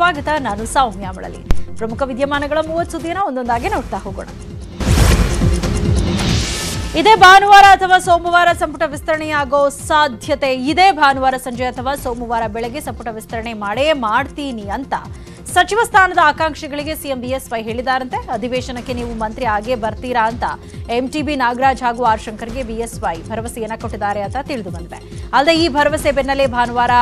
ಸ್ವಾಗತ. ನಾನು ಸೌಮ್ಯ ಮಳಲಿ. ಪ್ರಮುಖ ವಿದ್ಯಮಾನಗಳ 30 ಸುದ್ದಿಯನ್ನು ಒಂದೊಂದಾಗಿ ನೋಡ್ತಾ ಹೋಗೋಣ. ಇದೇ ಭಾನುವಾರ ಅಥವಾ ಸೋಮವಾರ ಸಂಪುಟ ವಿಸ್ತರಣೆಯಾಗೋ ಸಾಧ್ಯತೆ ಇದೆ. ಭಾನುವಾರ ಸಂಜೆ ಅಥವಾ ಸೋಮವಾರ ಬೆಳಗ್ಗೆ ಸಂಪುಟ ವಿಸ್ತರಣೆ ಮಾಡ್ತೀನಿ ಅಂತ ಸಚಿವ ಸ್ಥಾನದ ಆಕಾಂಕ್ಷಿಗಳಿಗೆ ಸಿಎಂ ಬಿಎಸ್ವೈ ಹೇಳಿದಾರಂತೆ. ಅಧಿವೇಶನಕ್ಕೆ ನೀವು ಮಂತ್ರಿ ಆಗೇ ಬರ್ತೀರಾ ಅಂತ ಎಂಟಿಬಿ ನಾಗರಾಜ್ ಹಾಗೂ ಆರ್ ಶಂಕರ್ಗೆ ಬಿಎಸ್ವೈ ಭರವಸೆಯನ್ನ ಕೊಟ್ಟಿದ್ದಾರೆ ಅಂತ ತಿಳಿದು ಬಂದಿದೆ. ಅಲ್ಲದೆ ಈ ಭರವಸೆ ಬೆನ್ನಲ್ಲೇ ಭಾನುವಾರ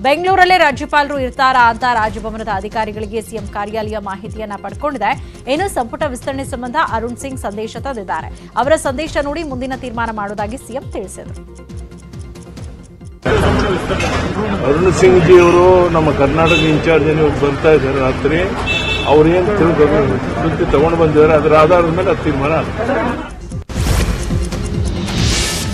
ಬೆಂಗಳೂರಲ್ಲೇ ರಾಜ್ಯಪಾಲರು ಇರ್ತಾರಾ ಅಂತ ರಾಜಭವನದ ಅಧಿಕಾರಿಗಳಿಗೆ ಸಿಎಂ ಕಾರ್ಯಾಲಯ ಮಾಹಿತಿಯನ್ನ ಪಡ್ಕೊಂಡಿದೆ. ಇನ್ನು ಸಂಪುಟ ವಿಸ್ತರಣೆ ಸಂಬಂಧ ಅರುಣ್ ಸಿಂಗ್ ಸಂದೇಶ ತಂದಿದ್ದಾರೆ. ಅವರ ಸಂದೇಶ ನೋಡಿ ಮುಂದಿನ ತೀರ್ಮಾನ ಮಾಡುವುದಾಗಿ ಸಿಎಂ ತಿಳಿಸಿದರು. ಅರುಣ್ ಸಿಂಗ್ ಜಿ ಅವರು ನಮ್ಮ ಕರ್ನಾಟಕ ಇನ್ಚಾರ್ಜ್ ಬರ್ತಾ ಇದ್ದಾರೆ. ರಾತ್ರಿ ಅವ್ರೇನು ಸುದ್ದಿ ತಗೊಂಡು ಬಂದಿದ್ದಾರೆ, ಅದರ ಆಧಾರದ ಮೇಲೆ ಅದು ತೀರ್ಮಾನ ಆಗುತ್ತೆ.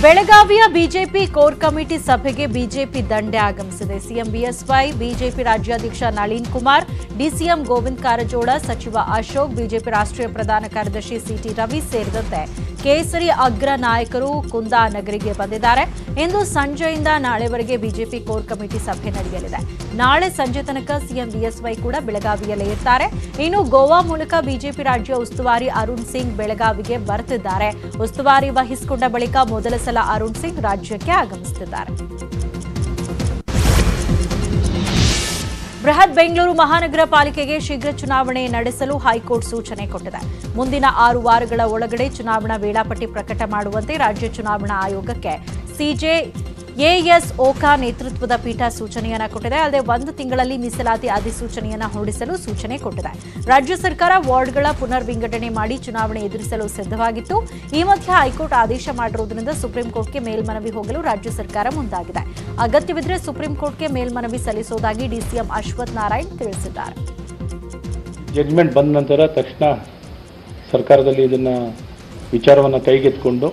ಬೆಳಗಾವಿಯ ಬಿಜೆಪಿ ಕೋರ್ ಕಮಿಟಿ ಸಭೆಗೆ ಬಿಜೆಪಿ ದಂಡೆ ಆಗಮಿಸಿದೆ. ಸಿಎಂ ಬಿಎಸ್ವೈ, ಬಿಜೆಪಿ ರಾಜ್ಯಾಧ್ಯಕ್ಷ ನಳಿನ್ ಕುಮಾರ್, ಡಿಸಿಎಂ ಗೋವಿಂದ ಕಾರಜೋಳ, ಸಚಿವ ಅಶೋಕ್, ಬಿಜೆಪಿ ರಾಷ್ಟ್ರೀಯ ಪ್ರಧಾನ ಕಾರ್ಯದರ್ಶಿ ಸಿಟಿ ರವಿ ಸೇರಿದಂತೆ ಕೇಸರಿ ಅಗ್ರ ನಾಯಕರು ಕುಂದಾನಗರಿಗೆ ಬಂದಿದ್ದಾರೆ. ಇಂದು ಸಂಜೆಯಿಂದ ನಾಳೆವರೆಗೆ ಬಿಜೆಪಿ ಕೋರ್ ಕಮಿಟಿ ಸಭೆ ನಡೆಯಲಿದೆ. ನಾಳೆ ಸಂಜೆ ತನಕ ಸಿಎಂ ಬಿಎಸ್ವೈ ಕೂಡ ಬೆಳಗಾವಿಯಲ್ಲೇ ಇರ್ತಾರೆ. ಇನ್ನು ಗೋವಾ ಮೂಲಕ ಬಿಜೆಪಿ ರಾಜ್ಯ ಉಸ್ತುವಾರಿ ಅರುಣ್ ಸಿಂಗ್ ಬೆಳಗಾವಿಗೆ ಬರ್ತಿದ್ದಾರೆ. ಉಸ್ತುವಾರಿ ವಹಿಸಿಕೊಂಡ ಬಳಿಕ ಮೊದಲ ಸಲ ಅರುಣ್ ಸಿಂಗ್ ರಾಜ್ಯಕ್ಕೆ ಆಗಮಿಸುತ್ತಿದ್ದಾರೆ. ಬೃಹತ್ ಬೆಂಗಳೂರು ಮಹಾನಗರ ಪಾಲಿಕೆಗೆ ಶೀಘ್ರ ಚುನಾವಣೆ ನಡೆಸಲು ಹೈಕೋರ್ಟ್ ಸೂಚನೆ ಕೊಟ್ಟಿದೆ. ಮುಂದಿನ 6 ವಾರಗಳ ಒಳಗಡೆ ಚುನಾವಣಾ ವೇಳಾಪಟ್ಟಿ ಪ್ರಕಟ ಮಾಡುವಂತೆ ರಾಜ್ಯ ಚುನಾವಣಾ ಆಯೋಗಕ್ಕೆ ಸಿಜೆ ಎಎಸ್ ಓಕಾ ನೇತೃತ್ವದ ಪೀಠ ಸೂಚನೆಯನ್ನ ಕೊಟ್ಟಿದೆ. ಅಲ್ಲದೆ 1 ತಿಂಗಳಲ್ಲಿ ಮೀಸಲಾತಿ ಅಧಿಸೂಚನೆಯನ್ನ ಹೊರಡಿಸಲು ಸೂಚನೆ ಕೊಟ್ಟಿದೆ. ರಾಜ್ಯ ಸರ್ಕಾರ ವಾರ್ಡ್ಗಳ ಪುನರ್ ವಿಂಗಡಣೆ ಮಾಡಿ ಚುನಾವಣೆ ಎದುರಿಸಲು ಸಿದ್ಧವಾಗಿತ್ತು. ಈ ಮಧ್ಯೆ ಹೈಕೋರ್ಟ್ ಆದೇಶ ಮಾಡಿರುವುದರಿಂದ ಸುಪ್ರೀಂ ಕೋರ್ಟ್ಗೆ ಮೇಲ್ಮನವಿ ಹೋಗಲು ರಾಜ್ಯ ಸರ್ಕಾರ ಮುಂದಾಗಿದೆ. ಅಗತ್ಯವಿದ್ದರೆ ಸುಪ್ರೀಂ ಕೋರ್ಟ್ಗೆ ಮೇಲ್ಮನವಿ ಸಲ್ಲಿಸುವುದಾಗಿ ಡಿಸಿಎಂ ಅಶ್ವಥ್ ನಾರಾಯಣ್ ತಿಳಿಸಿದ್ದಾರೆ. ಜಡ್ಜ್ಮೆಂಟ್ ಬಂದ ನಂತರ ತಕ್ಷಣ ಸರ್ಕಾರದಲ್ಲಿ ಇದನ್ನ ವಿಚಾರವನ್ನು ಕೈಗೆತ್ತಿಕೊಂಡು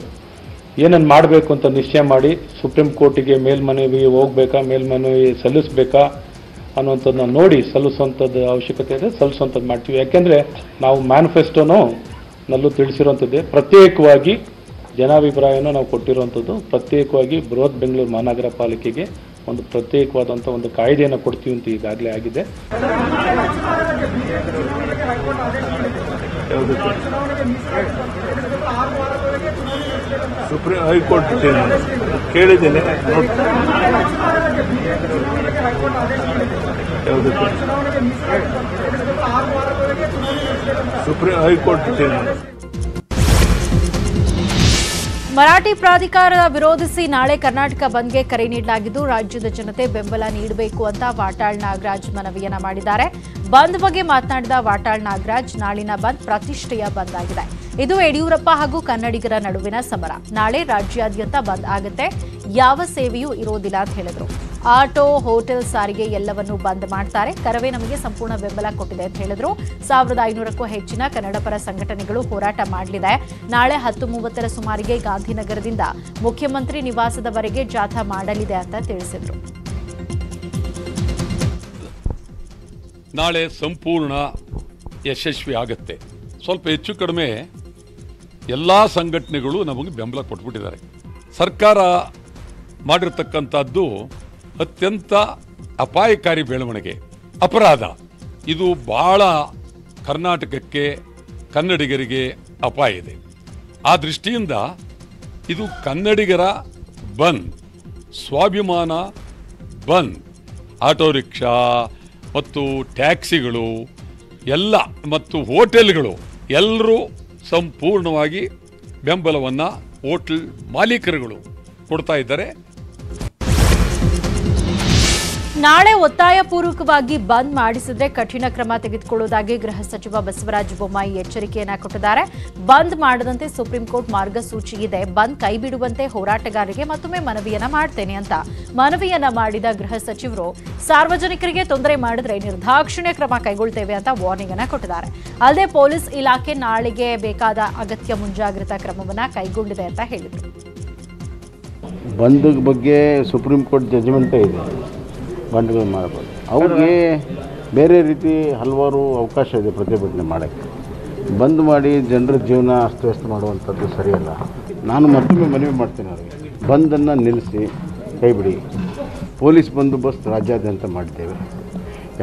ಏನನ್ನು ಮಾಡಬೇಕು ಅಂತ ನಿಶ್ಚಯ ಮಾಡಿ ಸುಪ್ರೀಂ ಕೋರ್ಟಿಗೆ ಮೇಲ್ಮನವಿ ಹೋಗ್ಬೇಕಾ, ಮೇಲ್ಮನವಿ ಸಲ್ಲಿಸಬೇಕಾ ಅನ್ನುವಂಥದ್ದನ್ನ ನೋಡಿ ಸಲ್ಲಿಸುವಂಥದ್ದು ಅವಶ್ಯಕತೆ ಇದೆ, ಸಲ್ಲಿಸುವಂಥದ್ದು ಮಾಡ್ತೀವಿ. ಯಾಕೆಂದರೆ ನಾವು ಮ್ಯಾನಿಫೆಸ್ಟೋನಲ್ಲೂ ತಿಳಿಸಿರುವಂಥದ್ದೇ, ಪ್ರತ್ಯೇಕವಾಗಿ ಜನಾಭಿಪ್ರಾಯನ ನಾವು ಕೊಟ್ಟಿರುವಂಥದ್ದು. ಪ್ರತ್ಯೇಕವಾಗಿ ಬೃಹತ್ ಬೆಂಗಳೂರು ಮಹಾನಗರ ಪಾಲಿಕೆಗೆ ಒಂದು ಪ್ರತ್ಯೇಕವಾದಂಥ ಒಂದು ಕಾಯ್ದೆಯನ್ನು ಕೊಡ್ತೀವಿ ಅಂತ ಈಗಾಗಲೇ ಆಗಿದೆ. ಸುಪ್ರೀಂ ಹೈಕೋರ್ಟ್ ಕೇಳಿದ್ದೇನೆ, ಸುಪ್ರೀಂ ಹೈಕೋರ್ಟ್ ಮರಾಠಿ ಪ್ರಾಧಿಕಾರ ವಿರೋಧಿಸಿ ನಾಳೆ ಕರ್ನಾಟಕ ಬಂದ್ಗೆ ಕರೆ ನೀಡಲಾಗಿದ್ದು, ರಾಜ್ಯದ ಜನತೆ ಬೆಂಬಲ ನೀಡಬೇಕು ಅಂತ ವಾಟಾಳ್ ನಾಗರಾಜ್ ಮನವಿಯನ್ನ ಮಾಡಿದ್ದಾರೆ. ಬಂದ್ ಬಗ್ಗೆ ಮಾತನಾಡಿದ ವಾಟಾಳ್ ನಾಗರಾಜ್, ನಾಳಿನ ಬಂದ್ ಪ್ರತಿಷ್ಠೆಯ ಬಂದ್ ಆಗಿದೆ. ಇದು ಯಡಿಯೂರಪ್ಪ ಹಾಗೂ ಕನ್ನಡಿಗರ ನಡುವಿನ ಸಮರ. ನಾಳೆ ರಾಜ್ಯಾದ್ಯಂತ ಬಂದ್ ಆಗುತ್ತೆ, ಯಾವ ಸೇವೆಯೂ ಇರೋದಿಲ್ಲ ಅಂತ ಹೇಳಿದ್ರು. ಆಟೋ, ಹೋಟೆಲ್, ಸಾರಿಗೆ ಎಲ್ಲವನ್ನೂ ಬಂದ್ ಮಾಡ್ತಾರೆ. ಕರವೇ ನಮಗೆ ಸಂಪೂರ್ಣ ಬೆಂಬಲ ಕೊಟ್ಟಿದೆ ಅಂತ ಹೇಳಿದ್ರು. 1500ಕ್ಕೂ ಹೆಚ್ಚಿನ ಕನ್ನಡ ಪರ ಸಂಘಟನೆಗಳು ಹೋರಾಟ ಮಾಡಲಿದೆ. ನಾಳೆ 10:30ರ ಸುಮಾರಿಗೆ ಗಾಂಧಿನಗರದಿಂದ ಮುಖ್ಯಮಂತ್ರಿ ನಿವಾಸದವರೆಗೆ ಜಾಥಾ ಮಾಡಲಿದೆ ಅಂತ ತಿಳಿಸಿದ್ರು. ನಾಳೆ ಸಂಪೂರ್ಣ ಯಶಸ್ವಿ ಆಗುತ್ತೆ. ಸ್ವಲ್ಪ ಹೆಚ್ಚು ಕಡಿಮೆ ಎಲ್ಲ ಸಂಘಟನೆಗಳು ನಮಗೆ ಬೆಂಬಲ ಕೊಟ್ಬಿಟ್ಟಿದ್ದಾರೆ. ಸರ್ಕಾರ ಮಾಡಿರ್ತಕ್ಕಂಥದ್ದು ಅತ್ಯಂತ ಅಪಾಯಕಾರಿ ಬೆಳವಣಿಗೆ, ಅಪರಾಧ. ಇದು ಬಹಳ ಕರ್ನಾಟಕಕ್ಕೆ, ಕನ್ನಡಿಗರಿಗೆ ಅಪಾಯ ಇದೆ. ಆ ದೃಷ್ಟಿಯಿಂದ ಇದು ಕನ್ನಡಿಗರ ಬಂದ್, ಸ್ವಾಭಿಮಾನ ಬಂದ್. ಆಟೋ ರಿಕ್ಷಾ ಮತ್ತು ಟ್ಯಾಕ್ಸಿಗಳು ಎಲ್ಲ ಮತ್ತು ಹೋಟೆಲ್ಗಳು ಎಲ್ಲರೂ ಸಂಪೂರ್ಣವಾಗಿ ಬೆಂಬಲವನ್ನು ಹೋಟೆಲ್ ಮಾಲೀಕರುಗಳು ಕೊಡ್ತಾ ಇದ್ದಾರೆ. ನಾಳೆ ಒತ್ತಾಯಪೂರ್ವಕವಾಗಿ ಬಂದ್ ಮಾಡಿಸಿದ್ರೆ ಕಠಿಣ ಕ್ರಮ ತೆಗೆದುಕೊಳ್ಳುವುದಾಗಿ ಗೃಹ ಸಚಿವ ಬಸವರಾಜ ಬೊಮ್ಮಾಯಿ ಎಚ್ಚರಿಕೆಯನ್ನ ಕೊಟ್ಟಿದ್ದಾರೆ. ಬಂದ್ ಮಾಡದಂತೆ ಸುಪ್ರೀಂ ಕೋರ್ಟ್ ಮಾರ್ಗಸೂಚಿ ಇದೆ. ಬಂದ್ ಕೈಬಿಡುವಂತೆ ಹೋರಾಟಗಾರರಿಗೆ ಮತ್ತೊಮ್ಮೆ ಮನವಿಯನ್ನ ಮಾಡ್ತೇನೆ ಅಂತ ಮನವಿಯನ್ನ ಮಾಡಿದ ಗೃಹ ಸಚಿವರು, ಸಾರ್ವಜನಿಕರಿಗೆ ತೊಂದರೆ ಮಾಡಿದ್ರೆ ನಿರ್ದಾಕ್ಷಿಣ್ಯ ಕ್ರಮ ಕೈಗೊಳ್ತೇವೆ ಅಂತ ವಾರ್ನಿಂಗ್ ಅನ್ನ ಕೊಟ್ಟಿದ್ದಾರೆ. ಅಲ್ಲದೆ ಪೊಲೀಸ್ ಇಲಾಖೆ ನಾಳೆಗೆ ಬೇಕಾದ ಅಗತ್ಯ ಮುಂಜಾಗ್ರತಾ ಕ್ರಮವನ್ನ ಕೈಗೊಂಡಿದೆ ಅಂತ ಹೇಳಿದರು. ಬಂದ್ ಬಗ್ಗೆ ಸುಪ್ರೀಂ ಕೋರ್ಟ್ ಜಡ್ಜ್ಮೆಂಟೇ ಇದೆ. ಬಂಡ್ಗಳು ಮಾಡಬಹುದು, ಅವ್ರಿಗೆ ಬೇರೆ ರೀತಿ ಹಲವಾರು ಅವಕಾಶ ಇದೆ ಪ್ರತಿಭಟನೆ ಮಾಡೋಕ್ಕೆ. ಬಂದ್ ಮಾಡಿ ಜನರ ಜೀವನ ಅಸ್ತವ್ಯಸ್ತ ಮಾಡುವಂಥದ್ದು ಸರಿಯಲ್ಲ. ನಾನು ಮತ್ತೊಮ್ಮೆ ಮನವಿ ಮಾಡ್ತೇನೆ ಅವರಿಗೆ, ಬಂದನ್ನು ನಿಲ್ಲಿಸಿ ಕೈ ಬಿಡಿ. ಪೊಲೀಸ್ ಬಂದೋಬಸ್ತ್ ರಾಜ್ಯಾದ್ಯಂತ ಮಾಡ್ತೇವೆ.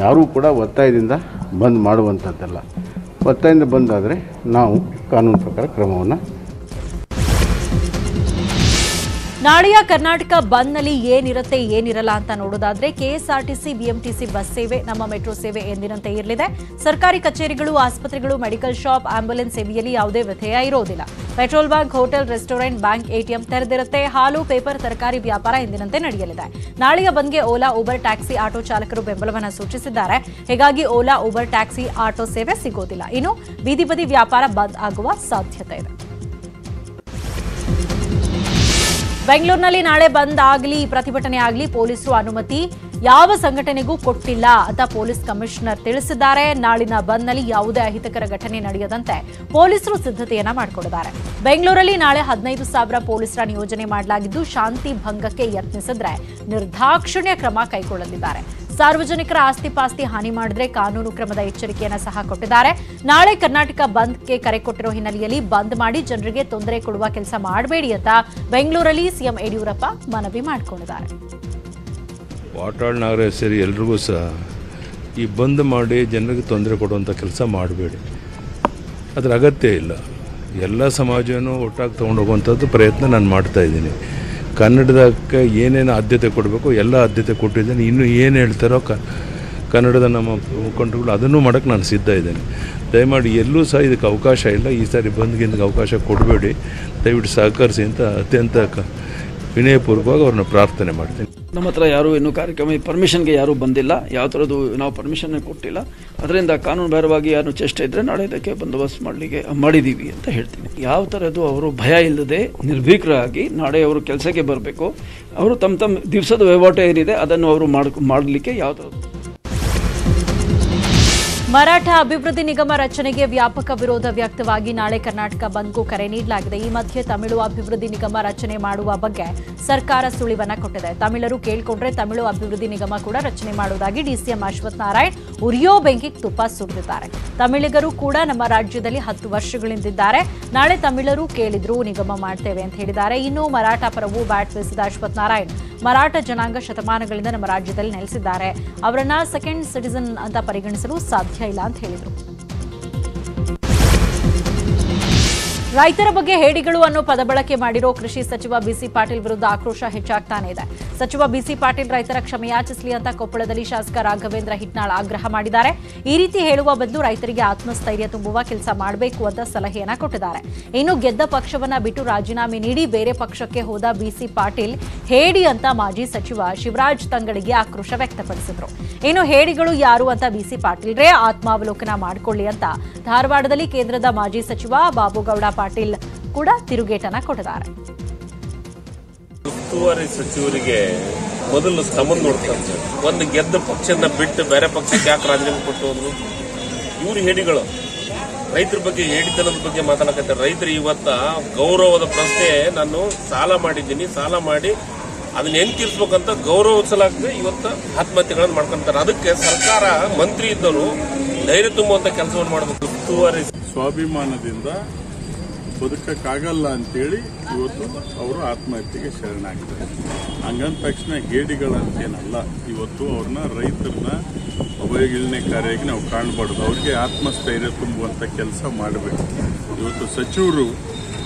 ಯಾರೂ ಕೂಡ ಒತ್ತಾಯದಿಂದ ಬಂದ್ ಮಾಡುವಂಥದ್ದಲ್ಲ. ಒತ್ತಾಯದಿಂದ ಬಂದಾದರೆ ನಾವು ಕಾನೂನು ಪ್ರಕಾರ ಕ್ರಮವನ್ನು. ನಾಳೆಯ ಕರ್ನಾಟಕ ಬಂದ್ನಲ್ಲಿ ಏನಿರುತ್ತೆ ಏನಿರಲ್ಲ ಅಂತ ನೋಡೋದಾದ್ರೆ ಕೆಎಸ್ಆರ್ಟಿಸಿ ಬಿಎಂಟಿಸಿ ಬಸ್ ಸೇವೆ, ನಮ್ಮ ಮೆಟ್ರೋ ಸೇವೆ ಎಂದಿನಂತೆ ಇರಲಿದೆ. ಸರ್ಕಾರಿ ಕಚೇರಿಗಳು, ಆಸ್ಪತ್ರೆಗಳು, ಮೆಡಿಕಲ್ ಶಾಪ್, ಆಂಬ್ಯುಲೆನ್ಸ್ ಸೇವೆಯಲ್ಲಿ ಯಾವುದೇ ವ್ಯತ್ಯಯ ಇರೋದಿಲ್ಲ. Petrol bunk, hotel, restaurant, bank, ATM ತೆರೆದಿರುತ್ತೆ. ಹಾಲು, ಪೇಪರ್, ತರಕಾರಿ ವ್ಯಾಪಾರ ಎಂದಿನಂತೆ ನಡೆಯಲಿದೆ. ನಾಳೆಯ ಬಂದ್ಗೆ ಓಲಾ, ಊಬರ್, ಟ್ಯಾಕ್ಸಿ, ಆಟೋ ಚಾಲಕರು ಬೆಂಬಲವನ್ನು ಸೂಚಿಸಿದ್ದಾರೆ. ಹೀಗಾಗಿ ಓಲಾ, ಊಬರ್, ಟ್ಯಾಕ್ಸಿ, ಆಟೋ ಸೇವೆ ಸಿಗೋದಿಲ್ಲ. ಇನ್ನು ಬೀದಿ ಬದಿ ವ್ಯಾಪಾರ ಬಂದ್ ಆಗುವ ಸಾಧ್ಯತೆ ಇದೆ. ಬೆಂಗಳೂರಿನಲ್ಲಿ ನಾಳೆ ಬಂದ್ ಆಗಲಿ, ಪ್ರತಿಭಟನೆ ಆಗಲಿ ಪೊಲೀಸರು ಅನುಮತಿ ಯಾವ ಸಂಘಟನೆಗೂ ಕೊಟ್ಟಿಲ್ಲ ಅಂತ ಪೊಲೀಸ್ ಕಮಿಷನರ್ ತಿಳಿಸಿದ್ದಾರೆ. ನಾಳಿನ ಬಂದ್ನಲ್ಲಿ ಯಾವುದೇ ಅಹಿತಕರ ಘಟನೆ ನಡೆಯದಂತೆ ಪೊಲೀಸರು ಸಿದ್ಧತೆಯನ್ನ ಮಾಡಿಕೊಂಡಿದ್ದಾರೆ. ಬೆಂಗಳೂರಲ್ಲಿ ನಾಳೆ 15,000 ಪೊಲೀಸರ ನಿಯೋಜನೆ ಮಾಡಲಾಗಿದ್ದು, ಶಾಂತಿ ಭಂಗಕ್ಕೆ ಯತ್ನಿಸಿದ್ರೆ ನಿರ್ದಾಕ್ಷಿಣ್ಯ ಕ್ರಮ ಕೈಗೊಳ್ಳಲಿದ್ದಾರೆ. ಸಾರ್ವಜನಿಕರ ಆಸ್ತಿ ಪಾಸ್ತಿ ಹಾನಿ ಮಾಡಿದ್ರೆ ಕಾನೂನು ಕ್ರಮದ ಎಚ್ಚರಿಕೆಯನ್ನು ಸಹ ಕೊಟ್ಟಿದ್ದಾರೆ. ನಾಳೆ ಕರ್ನಾಟಕ ಬಂದ್ಗೆ ಕರೆ ಕೊಟ್ಟಿರೋ ಹಿನ್ನೆಲೆಯಲ್ಲಿ ಬಂದ್ ಮಾಡಿ ಜನರಿಗೆ ತೊಂದರೆ ಕೊಡುವ ಕೆಲಸ ಮಾಡಬೇಡಿ ಅಂತ ಬೆಂಗಳೂರಲ್ಲಿ ಸಿಎಂ ಯಡಿಯೂರಪ್ಪ ಮನವಿ ಮಾಡಿಕೊಂಡಿದ್ದಾರೆ. ವಾಟಾಳ್ ನಾಗರಾಜ್ ಸೇರಿ ಎಲ್ರಿಗೂ ಸಹ ಈ ಬಂದ್ ಮಾಡಿ ಜನರಿಗೆ ತೊಂದರೆ ಕೊಡುವಂಥ ಕೆಲಸ ಮಾಡಬೇಡಿ, ಅದರ ಅಗತ್ಯ ಇಲ್ಲ. ಎಲ್ಲ ಸಮಾಜನೂ ಒಟ್ಟಾಗಿ ತೊಗೊಂಡೋಗುವಂಥದ್ದು ಪ್ರಯತ್ನ ನಾನು ಮಾಡ್ತಾಯಿದ್ದೀನಿ. ಕನ್ನಡದಕ್ಕೆ ಏನೇನು ಆದ್ಯತೆ ಕೊಡಬೇಕು ಎಲ್ಲ ಆದ್ಯತೆ ಕೊಟ್ಟಿದ್ದೇನೆ. ಇನ್ನೂ ಏನು ಹೇಳ್ತಾರೋ ಕನ್ನಡದ ನಮ್ಮ ಮುಖಂಡರುಗಳು ಅದನ್ನು ಮಾಡೋಕ್ಕೆ ನಾನು ಸಿದ್ಧ ಇದ್ದೇನೆ. ದಯಮಾಡಿ ಎಲ್ಲೂ ಸಹ ಇದಕ್ಕೆ ಅವಕಾಶ ಇಲ್ಲ. ಈ ಸಾರಿ ಬಂದ್ಗೆ ಅವಕಾಶ ಕೊಡಬೇಡಿ, ದಯವಿಟ್ಟು ಸಹಕರಿಸಿ ಅಂತ ಅತ್ಯಂತ ವಿನಯಪೂರ್ವಕವಾಗಿ ಅವ್ರನ್ನ ಪ್ರಾರ್ಥನೆ ಮಾಡ್ತೀನಿ. ನಮ್ಮ ಹತ್ರ ಯಾರು ಇನ್ನೂ ಕಾರ್ಯಕ್ರಮ ಪರ್ಮಿಷನ್ಗೆ ಯಾರೂ ಬಂದಿಲ್ಲ, ಯಾವ ಥರದ್ದು ನಾವು ಪರ್ಮಿಷನ್ ಕೊಟ್ಟಿಲ್ಲ. ಅದರಿಂದ ಕಾನೂನುಬಾಹಿರವಾಗಿ ಯಾರು ಚೇಷ್ಟೆ ಇದ್ದರೆ ನಾಳೆ ಇದಕ್ಕೆ ಬಂದೋಬಸ್ತ್ ಮಾಡಿದ್ದೀವಿ ಅಂತ ಹೇಳ್ತೀನಿ. ಯಾವ ಥರದ್ದು ಅವರು ಭಯ ಇಲ್ಲದೆ ನಿರ್ಭೀಕರಾಗಿ ನಾಳೆ ಅವರು ಕೆಲಸಕ್ಕೆ ಬರಬೇಕು. ಅವರು ತಮ್ಮ ದಿವಸದ ವಹಿವಾಟು ಏನಿದೆ ಅದನ್ನು ಅವರು ಮಾಡಲಿಕ್ಕೆ ಯಾವ ಥರದ್ದು. ಮರಾಠ ಅಭಿವೃದ್ಧಿ ನಿಗಮ ರಚನೆಗೆ ವ್ಯಾಪಕ ವಿರೋಧ ವ್ಯಕ್ತವಾಗಿ ನಾಳೆ ಕರ್ನಾಟಕ ಬಂದ್ಗೂ ಕರೆ ನೀಡಲಾಗಿದೆ. ಈ ಮಧ್ಯೆ ತಮಿಳು ಅಭಿವೃದ್ಧಿ ನಿಗಮ ರಚನೆ ಮಾಡುವ ಬಗ್ಗೆ ಸರ್ಕಾರ ಸುಳಿವನ್ನ ಕೊಟ್ಟಿದೆ. ತಮಿಳರು ಕೇಳಿಕೊಂಡ್ರೆ ತಮಿಳು ಅಭಿವೃದ್ಧಿ ನಿಗಮ ಕೂಡ ರಚನೆ ಮಾಡುವುದಾಗಿ ಡಿಸಿಎಂ ಅಶ್ವಥ್ ನಾರಾಯಣ್ ಉರಿಯೋ ಬೆಂಕಿಗೆ ತುಪ್ಪ ಸುರಿದಿದ್ದಾರೆ. ತಮಿಳಿಗರು ಕೂಡ ನಮ್ಮ ರಾಜ್ಯದಲ್ಲಿ 10 ವರ್ಷಗಳಿಂದಿದ್ದಾರೆ. ನಾಳೆ ತಮಿಳರು ಕೇಳಿದ್ರು ನಿಗಮ ಮಾಡ್ತೇವೆ ಅಂತ ಹೇಳಿದ್ದಾರೆ. ಇನ್ನು ಮರಾಠ ಪರವೂ ಬ್ಯಾಟ್ ಬೀಸಿದ ಅಶ್ವಥ್ ನಾರಾಯಣ್ ಮರಾಠ ಜನಾಂಗ ಶತಮಾನಗಳಿಂದ ನಮ್ಮ ರಾಜ್ಯದಲ್ಲಿ ನೆಲೆಸಿದ್ದಾರೆ, ಅವರನ್ನ ಸೆಕೆಂಡ್ ಸಿಟಿಸನ್ ಅಂತ ಪರಿಗಣಿಸಲು ಸಾಧ್ಯ ಇಲ್ಲ ಅಂತ ಹೇಳಿದರು. ರೈತರ ಬಗ್ಗೆ ಹೇಡಿಗಳು ಅನ್ನೋ ಪದ ಬಳಕೆ ಮಾಡಿರೋ ಕೃಷಿ ಸಚಿವ ಬಿಸಿ ಪಾಟೀಲ್ ವಿರುದ್ಧ ಆಕ್ರೋಶ ಹೆಚ್ಚಾಗ್ತಾನೆ ಇದೆ. ಸಚಿವ ಬಿಸಿ ಪಾಟೀಲ್ ರೈತರ ಕ್ಷಮೆಯಾಚಿಸಲಿ ಅಂತ ಕೊಪ್ಪಳದಲ್ಲಿ ಶಾಸಕ ರಾಘವೇಂದ್ರ ಹಿಟ್ನಾಳ್ ಆಗ್ರಹ ಮಾಡಿದ್ದಾರೆ. ಈ ರೀತಿ ಹೇಳುವ ಬದಲು ರೈತರಿಗೆ ಆತ್ಮಸ್ಥೈರ್ಯ ತುಂಬುವ ಕೆಲಸ ಮಾಡಬೇಕು ಅಂತ ಸಲಹೆಯನ್ನ ಕೊಟ್ಟಿದ್ದಾರೆ. ಇನ್ನು ಗೆದ್ದ ಪಕ್ಷವನ್ನ ಬಿಟ್ಟು ರಾಜೀನಾಮೆ ನೀಡಿ ಬೇರೆ ಪಕ್ಷಕ್ಕೆ ಹೋದ ಬಿಸಿ ಪಾಟೀಲ್ ಹೇಡಿ ಅಂತ ಮಾಜಿ ಸಚಿವ ಶಿವರಾಜ್ ತಂಗಡಿಗೆ ಆಕ್ರೋಶ ವ್ಯಕ್ತಪಡಿಸಿದ್ರು. ಇನ್ನು ಹೇಡಿಗಳು ಯಾರು ಅಂತ ಬಿಸಿ ಪಾಟೀಲ್ರೇ ಆತ್ಮಾವಲೋಕನ ಮಾಡಿಕೊಳ್ಳಿ ಅಂತ ಧಾರವಾಡದಲ್ಲಿ ಕೇಂದ್ರದ ಮಾಜಿ ಸಚಿವ ಬಾಬುಗೌಡ ಪಾಟೀಲ್ ಕೂಡ ತಿರುಗೇಟನ್ನ ಕೊಟ್ಟಿದ್ದಾರೆ. ಉಸ್ತುವಾರಿ ಸಚಿವರಿಗೆ ಮೊದಲು ಸಂಬಂಧ ನೋಡ್ತಾರೆ. ಒಂದು ಗೆದ್ದ ಪಕ್ಷನ ಬಿಟ್ಟು ಬೇರೆ ಪಕ್ಷಕ್ಕೆ ಯಾಕೆ ರಾಜೀನಾಮೆ ಕೊಟ್ಟು ಹೋದ್ರು? ಇವ್ರು ಹೇಡಿಗಳು. ರೈತರ ಬಗ್ಗೆ ಹೇಡಿತನದ ಬಗ್ಗೆ ಮಾತಾಡಕತ್ತಾರೆ. ರೈತರು ಇವತ್ತ ಗೌರವದ ಪ್ರಶ್ನೆ, ನಾನು ಸಾಲ ಮಾಡಿದ್ದೀನಿ, ಸಾಲ ಮಾಡಿ ಅದನ್ನ ಹೆಂಗ್ ತೀರ್ಸ್ಬೇಕಂತ ಗೌರವಿಸಲಾಗದೆ ಇವತ್ತು ಆತ್ಮಹತ್ಯೆಗಳನ್ನು ಮಾಡ್ಕೊಂತಾರೆ. ಅದಕ್ಕೆ ಸರ್ಕಾರ ಮಂತ್ರಿ ಇದ್ದವರು ಧೈರ್ಯ ತುಂಬುವಂತ ಕೆಲಸವನ್ನು ಮಾಡಬೇಕು. ಉಸ್ತುವಾರಿ ಸ್ವಾಭಿಮಾನದಿಂದ ಬದುಕಕ್ಕಾಗಲ್ಲ ಅಂತೇಳಿ ಇವತ್ತು ಅವರು ಆತ್ಮಹತ್ಯೆಗೆ ಶರಣಾಗಿದ್ದಾರೆ. ಹಂಗಂದ ತಕ್ಷಣ ಹೇಡಿಗಳಂತೇನಲ್ಲ. ಇವತ್ತು ಅವ್ರನ್ನ ರೈತರನ್ನ ಅವಹೇಳನಕಾರಿಯಾಗಿ ನಾವು ಕಾಣಬಾರ್ದು. ಅವ್ರಿಗೆ ಆತ್ಮಸ್ಥೈರ್ಯ ತುಂಬುವಂಥ ಕೆಲಸ ಮಾಡಬೇಕು. ಇವತ್ತು ಸಚಿವರು